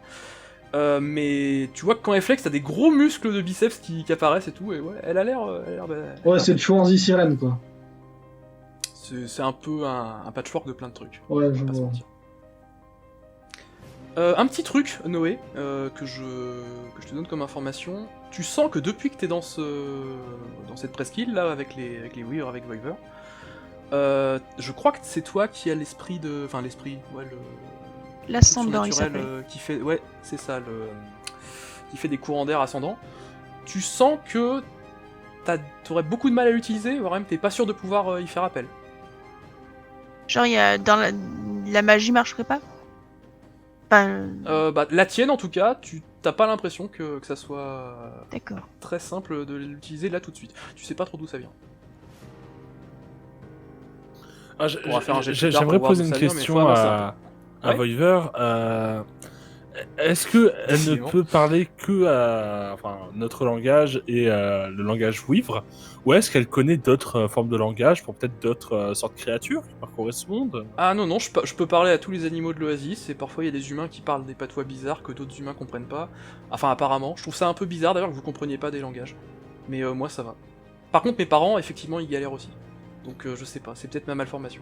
Mais tu vois que quand elle flex, t'as des gros muscles de biceps qui apparaissent et tout. Et ouais, elle a l'air. Ouais, c'est le Schwarzy sirène, quoi. C'est un peu un patchwork de plein de trucs. Ouais, On je va pas se vois. mentir. Un petit truc, Noé, que je te donne comme information. Tu sens que depuis que t'es dans cette presqu'île là avec les Weir, avec Voiver, je crois que c'est toi qui as l'esprit de, enfin l'esprit, ouais L'ascendant, il surnaturel, s'appelle. qui fait, ouais c'est ça qui fait des courants d'air ascendants. Tu sens que t'aurais beaucoup de mal à l'utiliser, voire même t'es pas sûr de pouvoir y faire appel. Genre, il y a dans la magie marcherait pas. Enfin, La tienne en tout cas, tu t'as pas l'impression que ça soit d'accord. très simple de l'utiliser là tout de suite. Tu sais pas trop d'où ça vient. Ah, On pourra faire un jet plus tard j'aimerais pour voir poser d'où une ça vient, mais question faut avoir ça. à Ouais. Voiver. Est-ce que elle ne Décidément. peut parler que à notre langage et le langage Wivre, ou est-ce qu'elle connaît d'autres formes de langage pour peut-être d'autres sortes de créatures qui parcourent ce monde? Ah non, je peux parler à tous les animaux de l'oasis, et parfois il y a des humains qui parlent des patois bizarres que d'autres humains comprennent pas. Enfin, apparemment. Je trouve ça un peu bizarre d'ailleurs que vous compreniez pas des langages. Mais moi ça va. Par contre, mes parents, effectivement, ils galèrent aussi. Donc je sais pas, c'est peut-être ma malformation.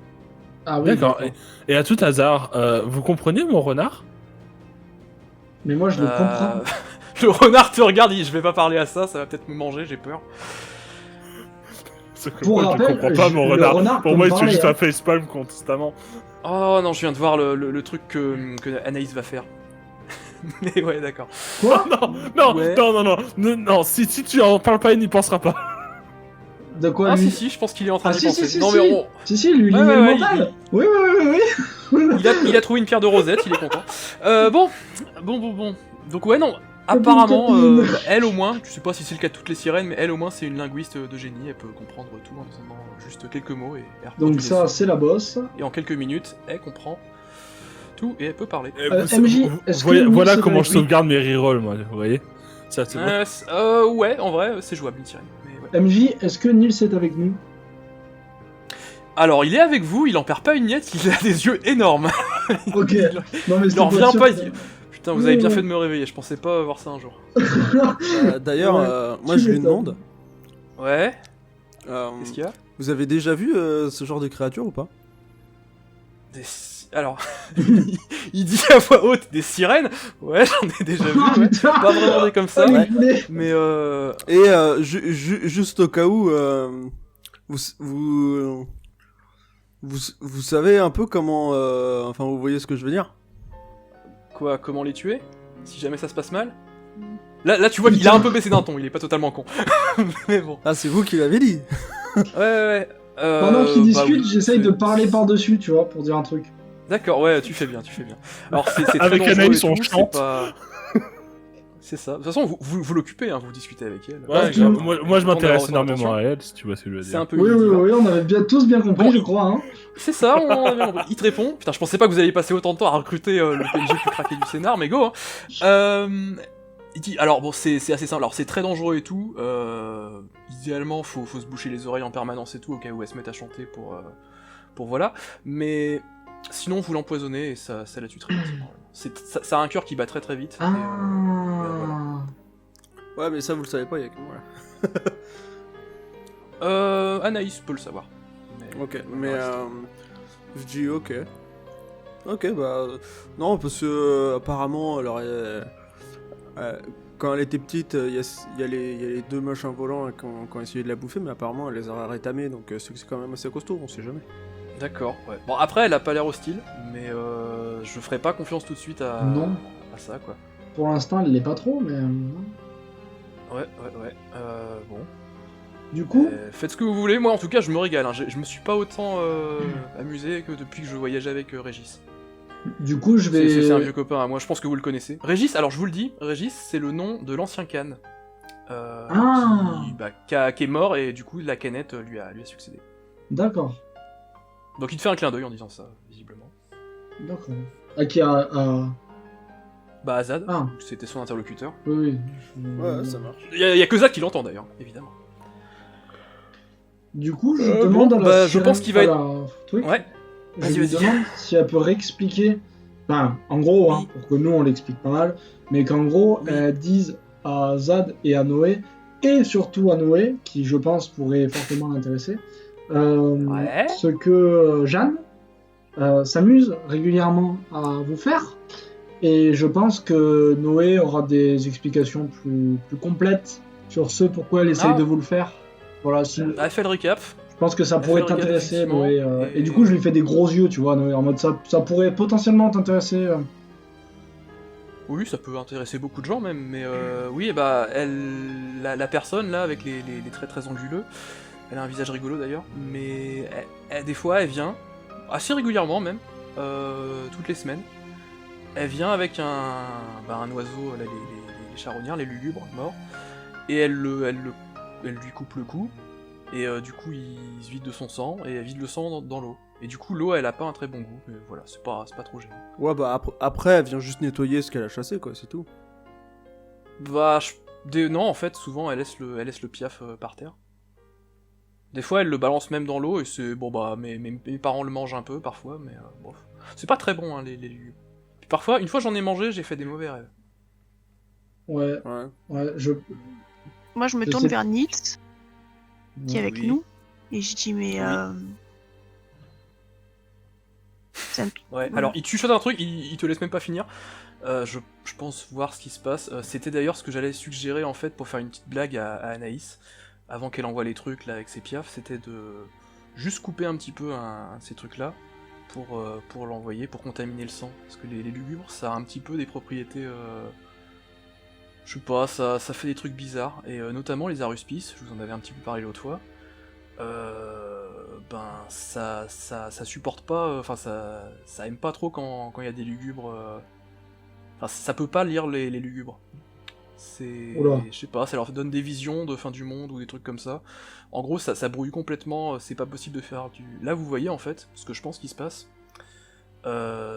Ah oui, D'accord. Et à tout hasard, vous comprenez mon renard? Mais moi, je le comprends. Le renard te regarde, je vais pas parler à ça, ça va peut-être me manger, j'ai peur. Parce que Pour moi, je rappel, comprends pas mon le renard. renard Pour peut moi, me il fait parler, juste hein. un facepalm constamment. Oh non, je viens de voir le truc que Anaïs va faire. Mais ouais, d'accord. Quoi? Non, Ouais. non, si tu en parles pas, il n'y pensera pas. De quoi, Ah lui? si, je pense qu'il est en train Ah, d'y si, penser. si, Non si. mais on... Si, lui Ouais, limer le ouais, mental. Oui. il a trouvé une pierre de Rosette, il est content. Bon. Donc ouais, non, Copine, apparemment, copine. elle au moins, je sais pas si c'est le cas de toutes les sirènes, mais elle au moins c'est une linguiste de génie, elle peut comprendre tout en disant juste quelques mots et elle reproduit Donc les ça, sons. c'est la bosse. Et en quelques minutes, elle comprend tout et elle peut parler. MJ, est-ce que nous, voilà c'est comment avec je lui sauvegarde mes rerolls, moi, vous voyez? Ça, c'est bon. Ouais, en vrai, c'est jouable une sirène. Mais ouais. MJ, est-ce que Nils est avec nous? Alors, il est avec vous, il en perd pas une miette, il a des yeux énormes. Ok. Non, mais Il en c'était revient sûr pas, que- Putain, vous avez bien fait de me réveiller, je pensais pas voir ça un jour. D'ailleurs, Ouais, moi tu je lui m'étonnes. demande, Ouais, euh, qu'est-ce qu'il y a vous avez déjà vu ce genre de créature ou pas? Alors, il dit à voix haute des sirènes. Ouais, j'en ai déjà vu, Oh, ouais. putain. Pas vraiment des comme ça, Oh, ouais. il voulait. Mais Et juste au cas où, vous savez un peu comment, enfin vous voyez ce que je veux dire? quoi, comment les tuer? Si jamais ça se passe mal? Là, tu vois qu'il a un peu baissé d'un ton, il est pas totalement con. Mais bon. Ah, c'est vous qui l'avez dit. Ouais. Pendant qu'ils discutent, oui, j'essaye de c'est- parler par-dessus, tu vois, pour dire un truc. D'accord, ouais, tu fais bien. Alors, c'est très Avec dangereux Anaïs, et on tout, c'est chante. pas... C'est ça. De toute façon, vous l'occupez, hein, vous discutez avec elle. Ouais, Parce que- grave. Moi, je On m'intéresse aura énormément attention. à elle, si tu vois ce que je veux C'est dire. un peu Oui, une diva. on avait bien tous bien compris, Bon, je crois. Hein. C'est ça, on a bien compris. Il te répond. Putain, je pensais pas que vous alliez passer autant de temps à recruter le PNJ plus craqué du scénar, mais go. Hein. Il dit, alors bon, c'est assez simple. Alors c'est très dangereux et tout. Idéalement, faut se boucher les oreilles en permanence et tout, au cas où elle se mette à chanter pour voilà. Mais sinon, vous l'empoisonnez et ça la tue très vite. Ça a un cœur qui bat très très vite. Ah. Voilà. Ouais, mais ça vous le savez pas, il y a que moi. Anaïs peut le savoir. Mais- Ok, le mais reste. je dis ok. Ok, bah non, parce que apparemment, alors quand elle était petite, il y a les deux machins volants qui ont essayé de la bouffer, mais apparemment elle les a rétamés, donc c'est quand même assez costaud, on sait jamais. D'accord, ouais. Bon, après, elle a pas l'air hostile, mais je ferai pas confiance tout de suite à ça, quoi. Pour l'instant, elle l'est pas trop, mais. Ouais. Bon. Du coup, Faites ce que vous voulez, moi en tout cas, je me régale. Hein. Je me suis pas autant amusé que depuis que je voyageais avec Régis. je vais. C'est un vieux copain à moi, je pense que vous le connaissez. Régis, alors je vous le dis, Régis, c'est le nom de l'ancien Khan. Qui est mort et du coup la canette lui a succédé. D'accord. Donc il te fait un clin d'œil en disant ça, visiblement. D'accord. Ah, qui a. Bah Azad, Ah. c'était son interlocuteur. Oui. Ouais, ça marche. Il y a que Zad qui l'entend d'ailleurs, évidemment. Du coup, je bon, demande à la bah, je sirène, pense qu'il va à être- la truc, Ouais. je Vas-y, lui vas-y. demande si elle peut réexpliquer, enfin, en gros, hein, Oui. pour que nous on l'explique pas mal, mais qu'en gros, Oui. elles disent à Zad et à Noé, et surtout à Noé, qui je pense pourrait fortement l'intéresser, Ouais. ce que Jeanne s'amuse régulièrement à vous faire. Et je pense que Noé aura des explications plus complètes sur ce pourquoi elle essaye Ah. de vous le faire. Voilà, si, Bah, elle fait le recap. je pense que ça Elle fait pourrait le recap, t'intéresser, effectivement, Noé. Et du coup, je lui fais des gros yeux, tu vois, Noé, en mode ça pourrait potentiellement t'intéresser. Oui, ça peut intéresser beaucoup de gens même, mais oui, bah, la personne là avec les traits très anguleux, elle a un visage rigolo d'ailleurs, mais des fois elle vient, assez régulièrement même, toutes les semaines, elle vient avec un oiseau, là, les charognards, les lugubres, morts, et elle lui coupe le cou, et du coup il se vide de son sang, et elle vide le sang dans l'eau. Et du coup l'eau elle a pas un très bon goût, mais voilà, c'est pas trop gênant. Ouais, bah après, elle vient juste nettoyer ce qu'elle a chassé, quoi, c'est tout. Bah, non, en fait, souvent, elle laisse le piaf par terre. Des fois, elle le balance même dans l'eau, et c'est... Bon, bah, mes parents le mangent un peu, parfois, mais bon. C'est pas très bon, hein, les légumes. Puis parfois, une fois j'en ai mangé, j'ai fait des mauvais rêves. Ouais, Ouais. ouais, Moi, je me Je tourne sais- vers Nils, qui est avec Oui. nous, et je dis, mais... Oui. ça me- Ouais, Ouais. alors, il te chuchote un truc, il te laisse même pas finir. Je pense voir ce qui se passe. C'était d'ailleurs ce que j'allais suggérer, en fait, pour faire une petite blague à Anaïs, avant qu'elle envoie les trucs, là, avec ses piafs, c'était de juste couper un petit peu un de ces trucs-là, pour l'envoyer, pour contaminer le sang. Parce que les lugubres, ça a un petit peu des propriétés... Je sais pas, ça fait des trucs bizarres, et notamment les aruspices, je vous en avais un petit peu parlé l'autre fois, ben ça supporte pas, enfin ça aime pas trop quand il y a des lugubres, enfin ça peut pas lire les lugubres. C'est... Oula. Je sais pas, ça leur donne des visions de fin du monde ou des trucs comme ça. En gros ça brouille complètement, c'est pas possible de faire du... Là vous voyez en fait, ce que je pense qui se passe.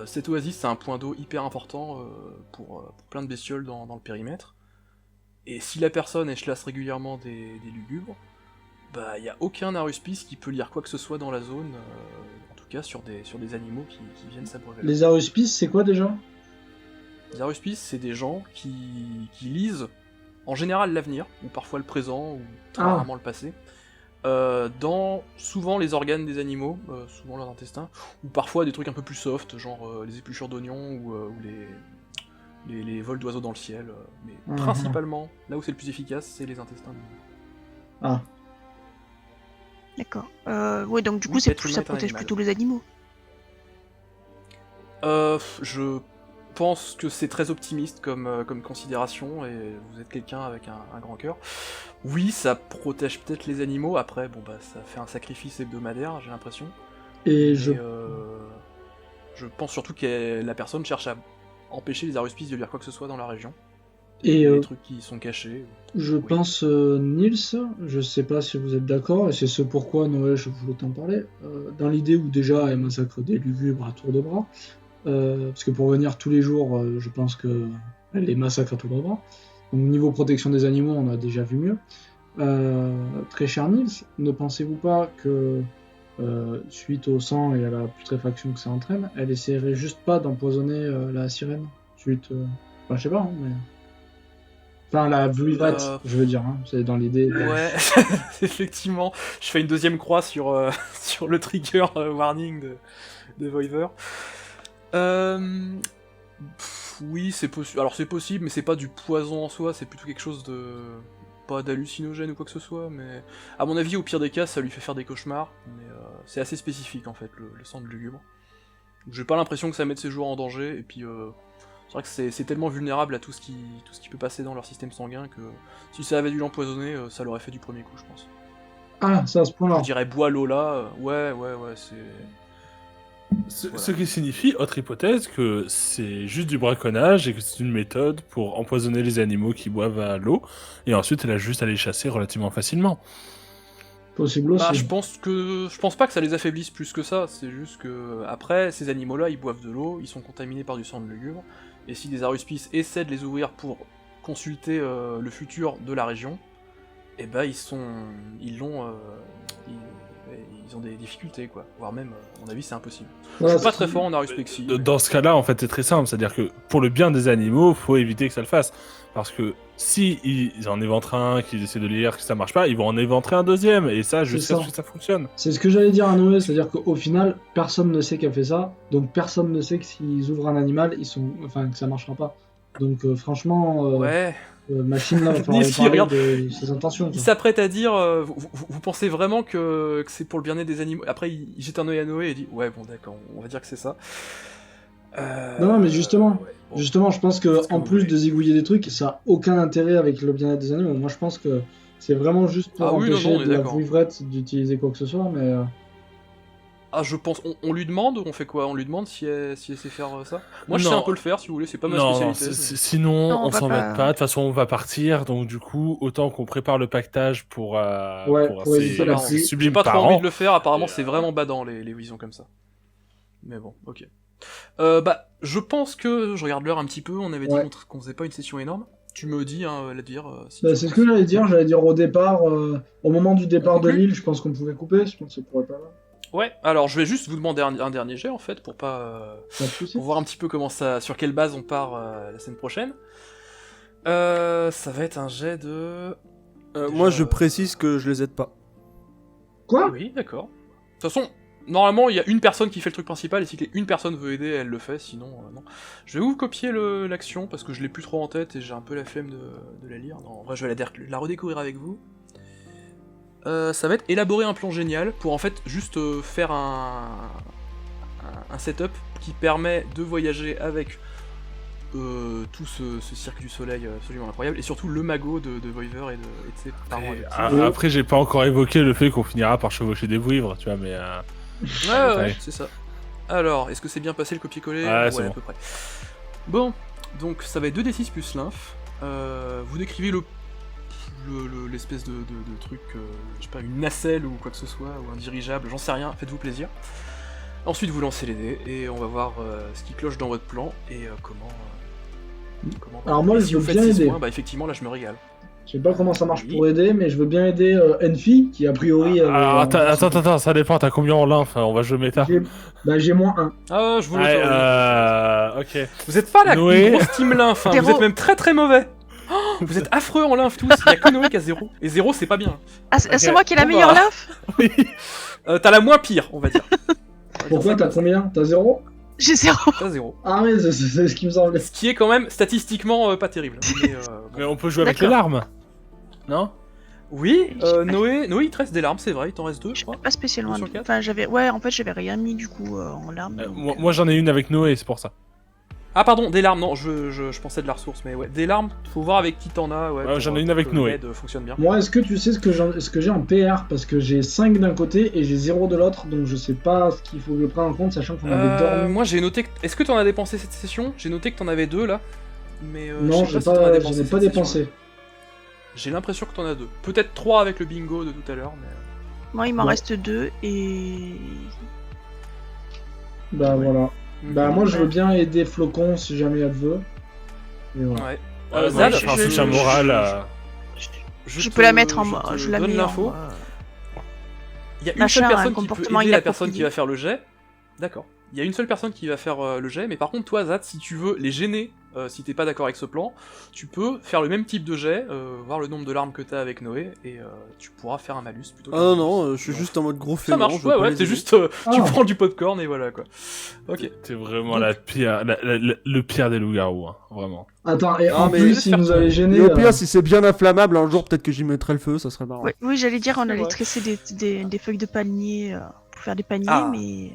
Cette oasis c'est un point d'eau hyper important pour plein de bestioles dans le périmètre. Et si la personne échlasse régulièrement des lugubres, bah y a aucun aruspice qui peut lire quoi que ce soit dans la zone, en tout cas sur des animaux qui viennent s'abreuver. Les aruspices, c'est quoi déjà? Les aruspices, c'est des gens qui lisent en général l'avenir, ou parfois le présent, ou très Ah. rarement le passé, dans souvent les organes des animaux, souvent leurs intestins, ou parfois des trucs un peu plus soft, genre les épluchures d'oignons ou les vols d'oiseaux dans le ciel, mais Mhm. principalement, là où c'est le plus efficace, c'est les intestins. Ah, D'accord. Ouais, donc du coup, Oui, l'être humain ça est un protège animal. plutôt les animaux. Je pense que c'est très optimiste comme considération, et vous êtes quelqu'un avec un grand cœur. Oui, ça protège peut-être les animaux, après, bon bah ça fait un sacrifice hebdomadaire, j'ai l'impression. et Mais, je je pense surtout que la personne cherche à empêcher les aruspices de lire quoi que ce soit dans la région. Et, Des trucs qui sont cachés. Je Oui. pense, Nils, je sais pas si vous êtes d'accord, et c'est ce pourquoi Noël, je voulais t'en parler, dans l'idée où déjà elle massacre des lugubres à tour de bras, parce que pour venir tous les jours, je pense que elle les massacre à tour de bras. Donc niveau protection des animaux, on a déjà vu mieux. Très cher Nils, ne pensez-vous pas que suite au sang et à la putréfaction que ça entraîne, elle essaierait juste pas d'empoisonner la sirène suite, enfin, je sais pas, hein, mais... Enfin, la vulvate, je veux dire, hein, c'est dans l'idée. Ouais, effectivement. Je fais une deuxième croix sur, sur le trigger warning de Voiver. Oui, c'est possible. Alors c'est possible, mais c'est pas du poison en soi, c'est plutôt quelque chose de... Pas d'hallucinogène ou quoi que ce soit, mais... À mon avis, au pire des cas, ça lui fait faire des cauchemars, mais c'est assez spécifique en fait, le sang de lugubre. J'ai pas l'impression que ça mette ses joueurs en danger, et puis... C'est vrai que c'est tellement vulnérable à tout ce qui peut passer dans leur système sanguin que si ça avait dû l'empoisonner, ça l'aurait fait du premier coup, je pense. Ah, c'est à ce point-là. Je dirais bois l'eau là, ouais, c'est... Ce qui signifie, autre hypothèse, que c'est juste du braconnage et que c'est une méthode pour empoisonner les animaux qui boivent à l'eau, et ensuite elle a juste à les chasser relativement facilement. Possible aussi. Bah, je pense pas que ça les affaiblisse plus que ça, c'est juste que après ces animaux-là, ils boivent de l'eau, ils sont contaminés par du sang de lugubre, et si des aruspices essaient de les ouvrir pour consulter le futur de la région, et bah ils ont des difficultés quoi, voire même à mon avis c'est impossible. Ouais, Je suis pas c'est- très fort en aruspexie. mais- Dans ce cas-là, en fait, c'est très simple. C'est-à-dire que pour le bien des animaux, faut éviter que ça le fasse. Parce que si ils en éventrent un, qu'ils essaient de lire, que ça marche pas, ils vont en éventrer un deuxième. Et ça, jusqu'à ça. ce que ça fonctionne. C'est ce que j'allais dire à Noé, c'est-à-dire qu'au final, personne ne sait qu'elle fait ça, donc personne ne sait que s'ils ouvrent un animal, que ça marchera pas. Donc franchement, Ouais. Machine là, va falloir Nifi, parler regarde. de ses intentions. Il quoi. s'apprête à dire, vous pensez vraiment que c'est pour le bien-être des animaux? Après, il jette un œil à Noé et dit, ouais, bon, d'accord, on va dire que c'est ça. Non, mais justement, ouais, bon. Justement, je pense Qu'est-ce que que en vous plus voulez de zigouiller des trucs, ça a aucun intérêt avec le bien-être des animaux. Moi, je pense que c'est vraiment juste pour Ah oui, non, empêcher non, on est de la d'accord. bouivrette d'utiliser quoi que ce soit, mais Ah, je pense, on lui demande, on fait quoi? On lui demande si elle sait faire ça? Moi, je sais Non. un peu le faire, si vous voulez, c'est pas ma Non, spécialité. sinon, Non, on on va s'embête pas. pas. De toute façon, on va partir. Donc, du coup, autant qu'on prépare le pactage pour pour éviter la pluie. pluie. J'ai pas trop parents. envie de le faire, apparemment Et, c'est vraiment badant les visions comme ça. Mais bon, ok. Bah, je pense que, je regarde l'heure un petit peu, on avait dit Ouais. qu'on faisait pas une session énorme. Tu me dis, hein, la dire. Si Bah, tu c'est ce penses. que j'allais dire au départ, au moment du départ de conclut l'île, je pense qu'on pouvait couper, je pense que ça pourrait pas mal. Ouais, alors je vais juste vous demander un dernier jet en fait, pour pas. Pas de soucis. Pour voir un petit peu comment ça. Sur quelle base on part la semaine prochaine. Ça va être un jet de. Moi, je précise que je les aide pas. Quoi? Oui, d'accord. De toute façon, normalement, il y a une personne qui fait le truc principal, et si une personne veut aider, elle le fait, sinon, non. Je vais vous copier l'action, parce que je l'ai plus trop en tête, et j'ai un peu la flemme de la lire. Non, en vrai, je vais la redécouvrir avec vous. Ça va être élaborer un plan génial, pour en fait, juste faire un setup qui permet de voyager avec tout ce cirque du soleil absolument incroyable, et surtout le magot de Voiver et de ses parents. adoptifs. Après, j'ai pas encore évoqué le fait qu'on finira par chevaucher des vouivres, tu vois, mais. Ouais, Ouais. c'est ça. Alors, est-ce que c'est bien passé le copier-coller? Ouais, c'est à bon. peu près. Bon, donc ça va être 2d6 plus lymph. Vous décrivez l'espèce de truc, je sais pas, une nacelle ou quoi que ce soit, ou un dirigeable, j'en sais rien, faites-vous plaisir. Ensuite, vous lancez les dés, et on va voir ce qui cloche dans votre plan, et comment... Alors moi, et je si veux vous faites bien 6 aider. points, bah effectivement, là, je me régale. Je sais pas comment ça marche Oui. pour aider, mais je veux bien aider Enfi, qui a priori... Alors, attends, ça dépend, t'as combien en lymph? On va jouer méta. J'ai moins 1. Ah, je vous Ouais, l'autorise. ok. Vous êtes pas la Noé. grosse team lymph, hein. Vous Zéro. êtes même très très mauvais. Oh, vous êtes affreux en lymph tous, il y a que Noé qui a 0. Et 0 c'est pas bien. Ah, c'est Ok. moi qui ai la Bon, meilleure bah. lymph? T'as la moins pire, on va dire. Pourquoi t'as combien? T'as 0? J'ai 0. T'as 0. Ah oui, c'est ce qui me semblait. Ce qui est quand même statistiquement pas terrible. Mais, bon. Mais on peut jouer avec les D'accord. larmes. Non? Oui, Noé, il te reste des larmes, c'est vrai, il t'en reste 2, je crois. Pas spécialement. 2 sur 4. Enfin, en fait, j'avais rien mis du coup en larmes. donc, Moi j'en ai une avec Noé, c'est pour ça. Ah pardon, des larmes, non, je pensais de la ressource, mais ouais, des larmes, faut voir avec qui t'en as, ouais. Ouais, pour- j'en ai une pour avec que Noé. l'aide fonctionne bien. Moi, est-ce que tu sais ce que j'ai en PR? Parce que j'ai 5 d'un côté et j'ai 0 de l'autre, donc je sais pas ce qu'il faut que je prenne en compte, sachant qu'on avait dormi. Moi j'ai noté que... Est-ce que t'en as dépensé cette session? J'ai noté que t'en avais 2 là. Mais Non, je j'en sais pas si t'en as ai dépensé pas cette dépensé. session-là. J'ai l'impression que t'en as 2. Peut-être 3 avec le bingo de tout à l'heure, mais... Moi, il m'en Ouais. reste 2 et. Bah voilà. Bah Mhm. moi, je veux bien aider Flocon si jamais elle veut. Et voilà. Ouais. Ouais, Zad, moi, je fais un je- soutien moral. Je peux la mettre en. Je la donne mets l'info. en. Il y a une Machin, seule un personne qui peut comportement aider la personne qui inapproprié. va faire le jet. D'accord. Il y a une seule personne qui va faire le jet, mais par contre, toi, Zad, si tu veux les gêner, si t'es pas d'accord avec ce plan, tu peux faire le même type de jet, voir le nombre de larmes que t'as avec Noé, et tu pourras faire un malus plutôt Ah qu'un non, bonus. non, je suis juste en mode gros Ça fainéant. marche, je veux ouais, pas ouais, les c'est aider. juste, tu Ah. prends du popcorn et voilà quoi. Ok. T'es vraiment la pire, le pire des loups-garous, hein, vraiment. Attends, et Non, en mais plus, laisse il faire nous ton- avait gêné. Et au pire, si c'est bien inflammable, un jour peut-être que j'y mettrai le feu, ça serait marrant. Ouais, oui, j'allais dire, on C'est allait vrai. tresser des feuilles de palmier pour faire des paniers, Ah. mais.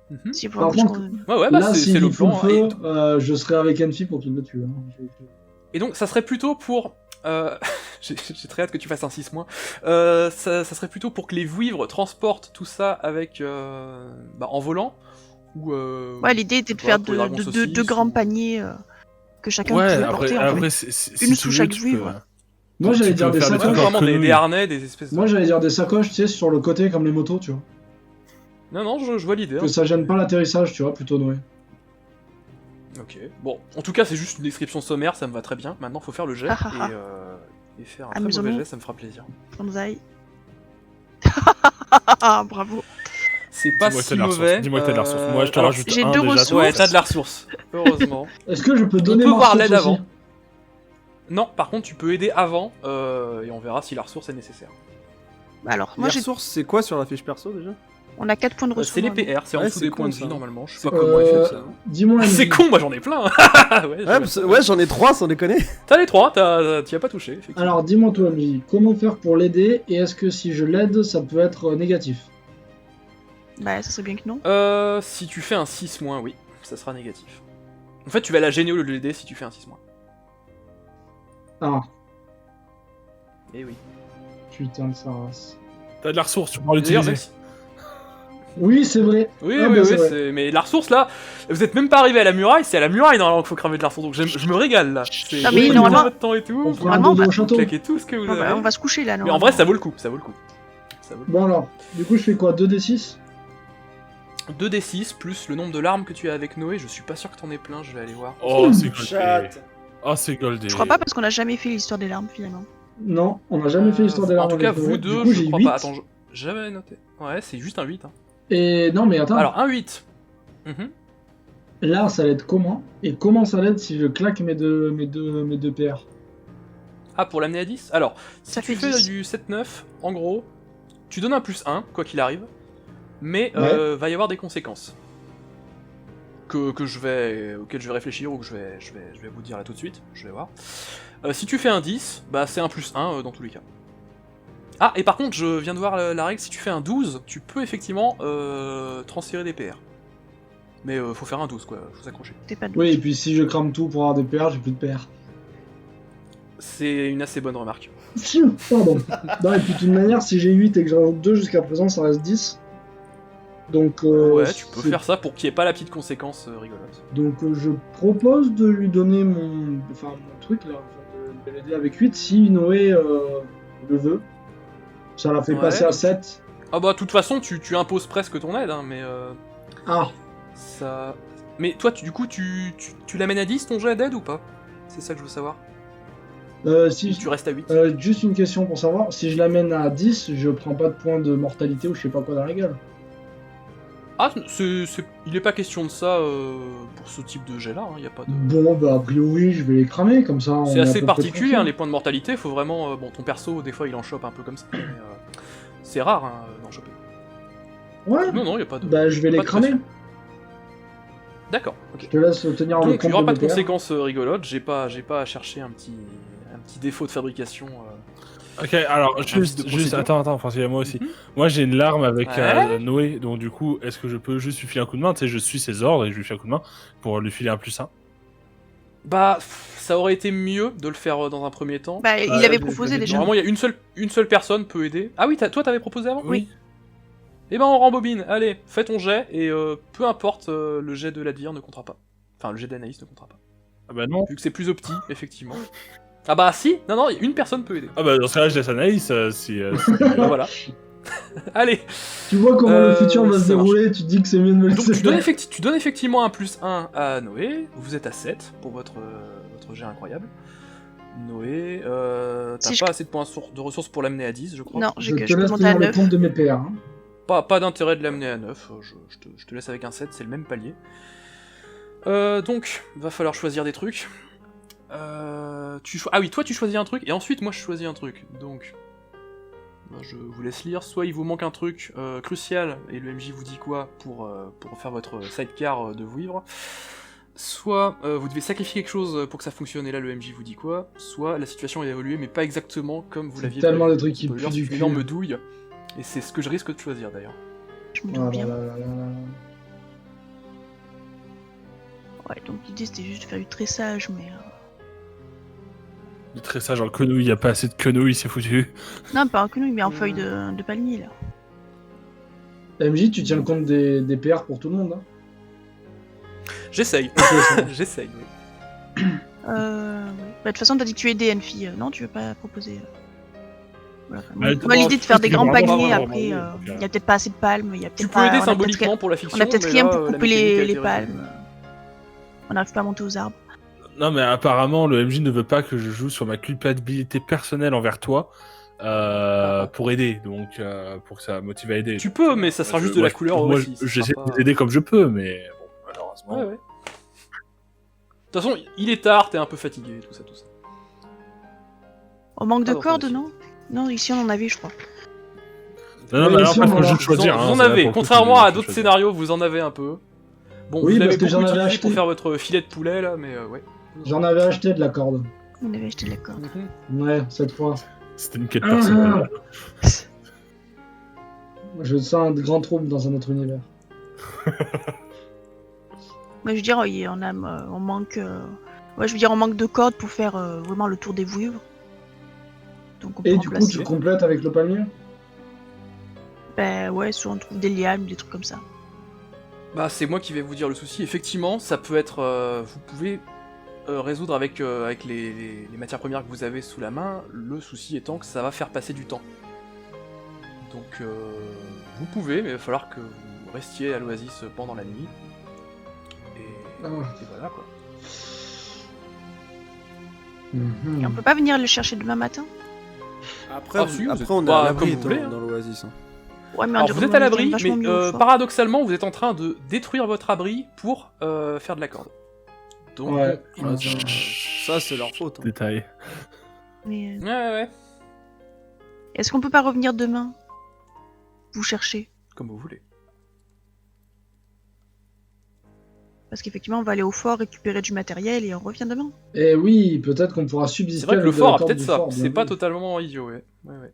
Mhm. Si Par parce contre, qu'on- Ouais, ouais, bah là, c'est s'il le fout le plan. feu, Et, je serai avec Enfi pour qu'il le tue. Hein. et donc, ça serait plutôt pour. J'ai très hâte que tu fasses un 6 moins. Ça serait plutôt pour que les vouivres transportent tout ça avec. En volant. Ou. Ouais, l'idée était de voilà, faire pour les dragons deux saucisses, grands ou- paniers que chacun Ouais, pouvait après, porter. En fait. après Une si sous tu chaque veux, tu vouivre. peux- Moi, Tu j'allais peux dire des faire des Ouais, trucs sacoches. en vraiment des quenouille. harnais, des espèces de. Moi, j'allais dire des sacoches, tu sais, sur le côté comme les motos, tu vois. Non, je vois l'idée. hein. Que ça gêne pas l'atterrissage, tu vois, plutôt Noé. Ok. Bon, en tout cas, c'est juste une description sommaire, ça me va très bien. Maintenant, faut faire le jet. Ah, ah, ah. et faire un très Amusons-nous. mauvais jet, ça me fera plaisir. Bonsaï. Bravo. C'est pas Dis-moi que si t'as de la ressource. mauvais. Dis-moi que t'as de la ressource. Moi, je te alors, rajoute j'ai un deux déjà. ressources. Ouais, t'as de la ressource. Heureusement. Est-ce que je peux On donner peut ma voir ressource l'aide aussi avant. Non, par contre, tu peux aider avant, et on verra si la ressource est nécessaire. Alors, Moi, moi, j'ai... ressources, c'est quoi sur la fiche perso déjà? on a 4 points de ressources. C'est les PR, c'est en Ouais, dessous c'est des con, points de ça. vie normalement. Je sais C'est pas comment comment il il fait fait ça? Dis-moi, C'est MJ. con, moi j'en ai plein. Ouais, j'en ai 3 sans déconner. T'as les 3, t'y as pas touché, effectivement. Alors, dis-moi toi, MJ, comment faire pour l'aider et est-ce que si je l'aide, ça peut être négatif? Bah, ça serait bien que non. Si tu fais un 6-, oui, ça sera négatif. En fait, tu vas la gêner au lieu de l'aider si tu fais un 6-. Ah, Eh oui. putain de sa race. T'as de la ressource, tu pourras D'ailleurs, l'utiliser. même si- Oui, c'est vrai. Oui, Ah, oui, bah, oui, c'est vrai. mais la ressource là, vous êtes même pas arrivé à la muraille, c'est à la muraille normalement qu'il faut cramer de la ressource, donc je me régale là. C'est- Non, mais vous normalement- prenez votre temps et tout, On vous fera un Vraiment, dodo bah, au château. claquez tout ce que vous Bon, bah, avez. on va se coucher là, non. Mais en vrai, ça vaut le coup, ça vaut le coup. Ça vaut le coup. Bon alors, du coup je fais quoi? 2d6? 2d6 plus le nombre de larmes que tu as avec Noé, je suis pas sûr que t'en aies plein, je vais aller voir. Oh, c'est goldé. Chat. Oh, c'est goldé. Je crois pas parce qu'on a jamais fait l'histoire des larmes finalement. Non, on n'a jamais fait l'histoire des larmes. En tout cas, avec vous Noé. deux, Du coup, je j'ai crois 8. pas. Attends, j'avais noté. Ouais, c'est juste un 8. Hein. Et non, mais attends, Alors, un 8. Mhm. là ça l'aide comment? Et comment ça l'aide si je claque mes deux PR? Ah, pour l'amener à 10? Alors, si Ça tu fait fais 10. du 7-9, en gros, tu donnes un +1, quoi qu'il arrive, mais va y avoir des conséquences. Auxquelles je vais réfléchir ou que je vais vous dire là tout de suite, je vais voir. Si tu fais un 10, bah c'est un +1 dans tous les cas. Ah, et par contre, je viens de voir la règle, si tu fais un 12, tu peux effectivement transférer des PR. Mais faut faire un 12, quoi, faut s'accrocher. T'es pas de... Oui, et puis si je crame tout pour avoir des PR, j'ai plus de PR. C'est une assez bonne remarque. Pardon. Non, et puis de toute manière, si j'ai 8 et que j'en rajoute 2 jusqu'à présent, ça reste 10. Donc, Ouais, tu peux c'est- faire ça pour qu'il n'y ait pas la petite conséquence rigolote. Donc je propose de lui donner mon truc là, enfin, de l'aider avec 8 si Noé le veut. Ça l'a fait Ouais. passer à 7. Ah bah, de toute façon, tu imposes presque ton aide, hein, mais Ah, ça... Mais toi, du coup, tu l'amènes à 10 ton jet d'aide ou pas? C'est ça que je veux savoir. si, Tu restes à 8. juste une question pour savoir, si je l'amène à 10, je prends pas de points de mortalité ou je sais pas quoi dans la gueule. Ah, il est pas question de ça pour ce type de jet là, il y a pas de... Bon, bah a priori, je vais les cramer comme ça. on C'est est à assez peu près particulier, hein, tranquille. les points de mortalité, faut vraiment... bon, ton perso, des fois, il en chope un peu comme ça, mais c'est rare hein, d'en choper. Ouais, Non, non, y a pas de... bah je vais pas les de cramer. pression. D'accord, ok. Je te laisse tenir le Donc, il compte n'y aura pas mes de PR. conséquences rigolotes, j'ai pas à chercher un petit défaut de fabrication. Ok, alors vice juste, de procédure. attends, parce qu'il y a moi aussi. Mhm. Moi j'ai une larme avec Ouais. Noé, donc du coup, est-ce que je peux juste lui filer un coup de main? Tu sais, je suis ses ordres et je lui file un coup de main pour lui filer un +1. Bah, ça aurait été mieux de le faire dans un premier temps. Bah, il Ouais, avait je proposé l'ai déjà. Normalement, il y a une seule personne peut aider. Ah oui, toi t'avais proposé avant? Oui. Eh ben on rembobine, allez, fais ton jet, et peu importe, le jet de l'Advir ne comptera pas. Enfin, le jet d'Anaïs ne comptera pas. Ah bah non. Vu que c'est plus opti, effectivement. Ah bah si, non, une personne peut aider. Ah bah dans ce cas-là, je laisse Anaïs si... Bah, voilà. Allez, Tu vois comment le futur va se ça marche. dérouler, tu dis que c'est mieux de me donc laisser tu donnes, faire. tu donnes effectivement un +1 à Noé, vous êtes à 7 pour votre jet incroyable. Noé, t'as Si je- pas assez de points de ressources pour l'amener à 10, je crois. Non, Je te je peux laisse monter à tenir le 9. compte de mes PR. Hein. Pas d'intérêt de l'amener à 9, je te laisse avec un 7, c'est le même palier. Donc, va falloir choisir des trucs. Ah oui, toi tu choisis un truc, et ensuite moi je choisis un truc. Donc, bah, je vous laisse lire. Soit il vous manque un truc crucial, et le MJ vous dit quoi pour faire votre sidecar de vivre. Soit vous devez sacrifier quelque chose pour que ça fonctionne, et là le MJ vous dit quoi. Soit la situation a évolué, mais pas exactement comme vous C'est l'aviez tellement prévu. de trucs qui Spoiler, puent du c'est une cul. énorme douille, et c'est ce que je risque de choisir d'ailleurs. Je me Oh doute là bien. là là là là. Ouais, donc l'idée c'était juste de faire du tressage, mais... Du tressage en quenouille, il y a pas assez de quenouilles, c'est foutu. Non, pas en quenouille, mais en feuille de palmier, là. MJ, tu tiens le compte des PR pour tout le monde. Hein. J'essaye, Ok, ça. j'essaye. Oui. Ouais. Bah, de toute façon, t'as dit que tu aidais une fille. Non, tu veux pas proposer... Voilà. Ouais, Moi, l'idée de faire des grands vraiment, paniers, vraiment, après, vraiment, il y a peut-être pas assez de palmes, il y a Tu peut-être peux pas... aider on a peut-être symboliquement pour la fiction, on a peut-être mais rien là, pour la couper mécanique a les été réglée. palmes. On n'arrive pas à monter aux arbres. Non, mais apparemment, le MJ ne veut pas que je joue sur ma culpabilité personnelle envers toi pour aider, donc pour que ça motive à aider. Tu peux, mais ça sera juste de la couleur moi, aussi. ça j'essaie sera de pas- t'aider comme je peux, mais bon, malheureusement. Ouais, ouais. De toute façon, il est tard, t'es un peu fatigué, tout ça, tout ça. On manque de Pas cordes, d'informations. non? Non, ici on en avait, je crois. Non, Oui, mais alors, si, parce on que en je a- veux choisir. Vous hein, en c'est là avez, pour le coup contrairement que à je d'autres choisir. scénarios, vous en avez un peu. Bon, Oui, vous parce l'avez que j'en beaucoup avais utilisé pour acheté. faire votre filet de poulet, là, mais ouais. J'en avais acheté de la corde. On avait acheté de la corde. Mhm. Ouais, cette fois. C'était une quête personnelle. Je sens un grand trouble dans un autre univers. Moi, je veux dire, on manque. Ouais, je veux dire, on manque de cordes pour faire vraiment le tour des vouivres. Donc on peut Et du coup, remplacer. tu complètes avec le palmier? Ben ouais, soit on trouve des lianes ou des trucs comme ça. Bah, c'est moi qui vais vous dire le souci. Effectivement, ça peut être. Vous pouvez résoudre avec les matières premières que vous avez sous la main. Le souci étant que ça va faire passer du temps. Donc, vous pouvez, mais il va falloir que vous restiez à l'oasis pendant la nuit. Et voilà quoi. Et on peut pas venir le chercher demain matin? Après, Ah, si, vous êtes on est pas à l'abri comme vous voulez, hein. dans l'oasis. Hein. Ouais, mais Alors on vous dirait êtes à qu'on l'abri, est vachement mais mieux au fort. paradoxalement, vous êtes en train de détruire votre abri pour faire de la corde. Donc, Ouais. Ouais, ça, c'est leur faute. Hein. Détail. Mais, ouais. est-ce qu'on peut pas revenir demain? Vous chercher? Comme vous voulez. Parce qu'effectivement, on va aller au fort récupérer du matériel et on revient demain. Et oui, peut-être qu'on pourra subsister. C'est vrai que le avec de la fort a corde peut-être du ça. fort, C'est bien pas vu. totalement idiot, ouais. Ouais.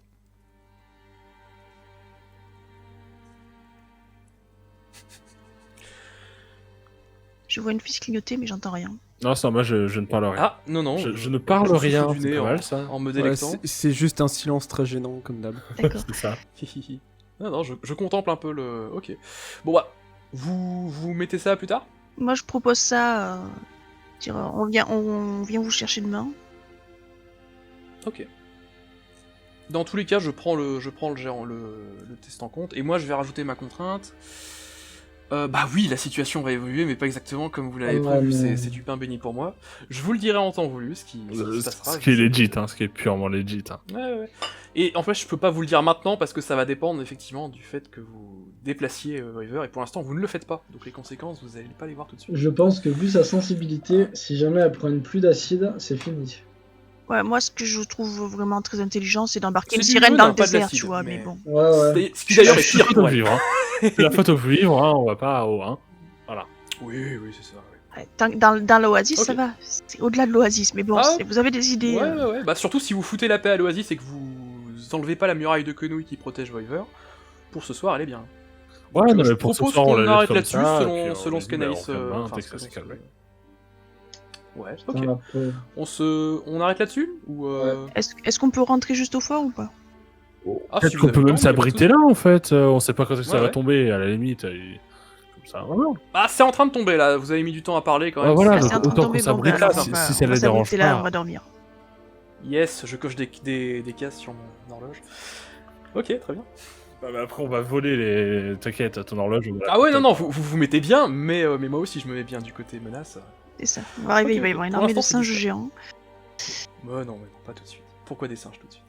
Je vois une fille clignoter, mais j'entends rien. Non, ça, moi, je ne parle rien. Ah, non. Je ne parle je souffle rien, du c'est nez pas en- mal, ça. En me Ouais, délectant. c'est juste un silence très gênant, comme d'hab. D'accord. C'est ça. non, je contemple un peu le... Ok. Bon bah, vous mettez ça plus tard? Moi, je propose ça. On vient vous chercher demain. Ok. Dans tous les cas, je prends le test en compte, et moi je vais rajouter ma contrainte. Bah oui, la situation va évoluer, mais pas exactement comme vous l'avez Ouais, prévu, mais- c'est du pain béni pour moi. Je vous le dirai en temps voulu, ce qui se passera. Ce qui est legit, hein, ce qui est purement legit. Hein. Ouais. Et en fait, je peux pas vous le dire maintenant, parce que ça va dépendre effectivement du fait que vous déplaciez River, et pour l'instant vous ne le faites pas, donc les conséquences, vous allez pas les voir tout de suite. Je pense que vu sa sensibilité, si jamais elle prend une pluie d'acide, c'est fini. Ouais, moi, ce que je trouve vraiment très intelligent, c'est d'embarquer C'est une du sirène jaune, dans hein, le pas de désert, l'acide, tu vois, mais- mais bon. Ouais. Ce qui d'ailleurs est C'est pire la faute pour au elle. vivre, hein. C'est la faute au vivre, hein, on va pas au 1. Oui, c'est ça. Ouais. Ouais, dans l'oasis, Ok. ça va. C'est au-delà de l'oasis, mais bon, Ah, vous avez des idées. Ouais. Bah surtout si vous foutez la paix à l'Oasis et que vous enlevez pas la muraille de quenouille qui protège River, pour ce soir, elle est bien. Ouais, non, je mais pour ce propose soir, on qu'on la laisse arrête comme là-dessus, ça, et selon puis on ce lui dit, qu'Anaïs... bah, on fait demain, enfin, dès que ça ce s'est que- calmé. Ouais, ok. Voilà, On arrête là-dessus ou Est-ce qu'on peut rentrer juste au fort ou pas? Ah, Peut-être si vous qu'on avez peut le même temps, mais s'abriter pas de là, en fait. On sait pas quand est-ce que ça Ouais, va ouais. tomber, à la limite. Et... Comme ça, voilà. soucis. Ah, c'est en train de tomber là, vous avez mis du temps à parler quand Ouais, même. voilà, Ah, donc c'est en train de autant tomber, qu'on s'abrite bon, là, bah, si on va- ça on va les dérange s'abriter là, pas. on va dormir. Yes, je coche des cases sur mon horloge. Ok, très bien. Bah, mais après, on va voler les. T'inquiète, ton horloge. on va la- Ah ouais, non, vous mettez bien, mais moi aussi je me mets bien du côté menace. C'est ça. On va arriver, Ok, il va y avoir une pour armée de l'instant, c'est singes discret. géants. Bah non, pas tout de suite. Pourquoi des singes tout de suite?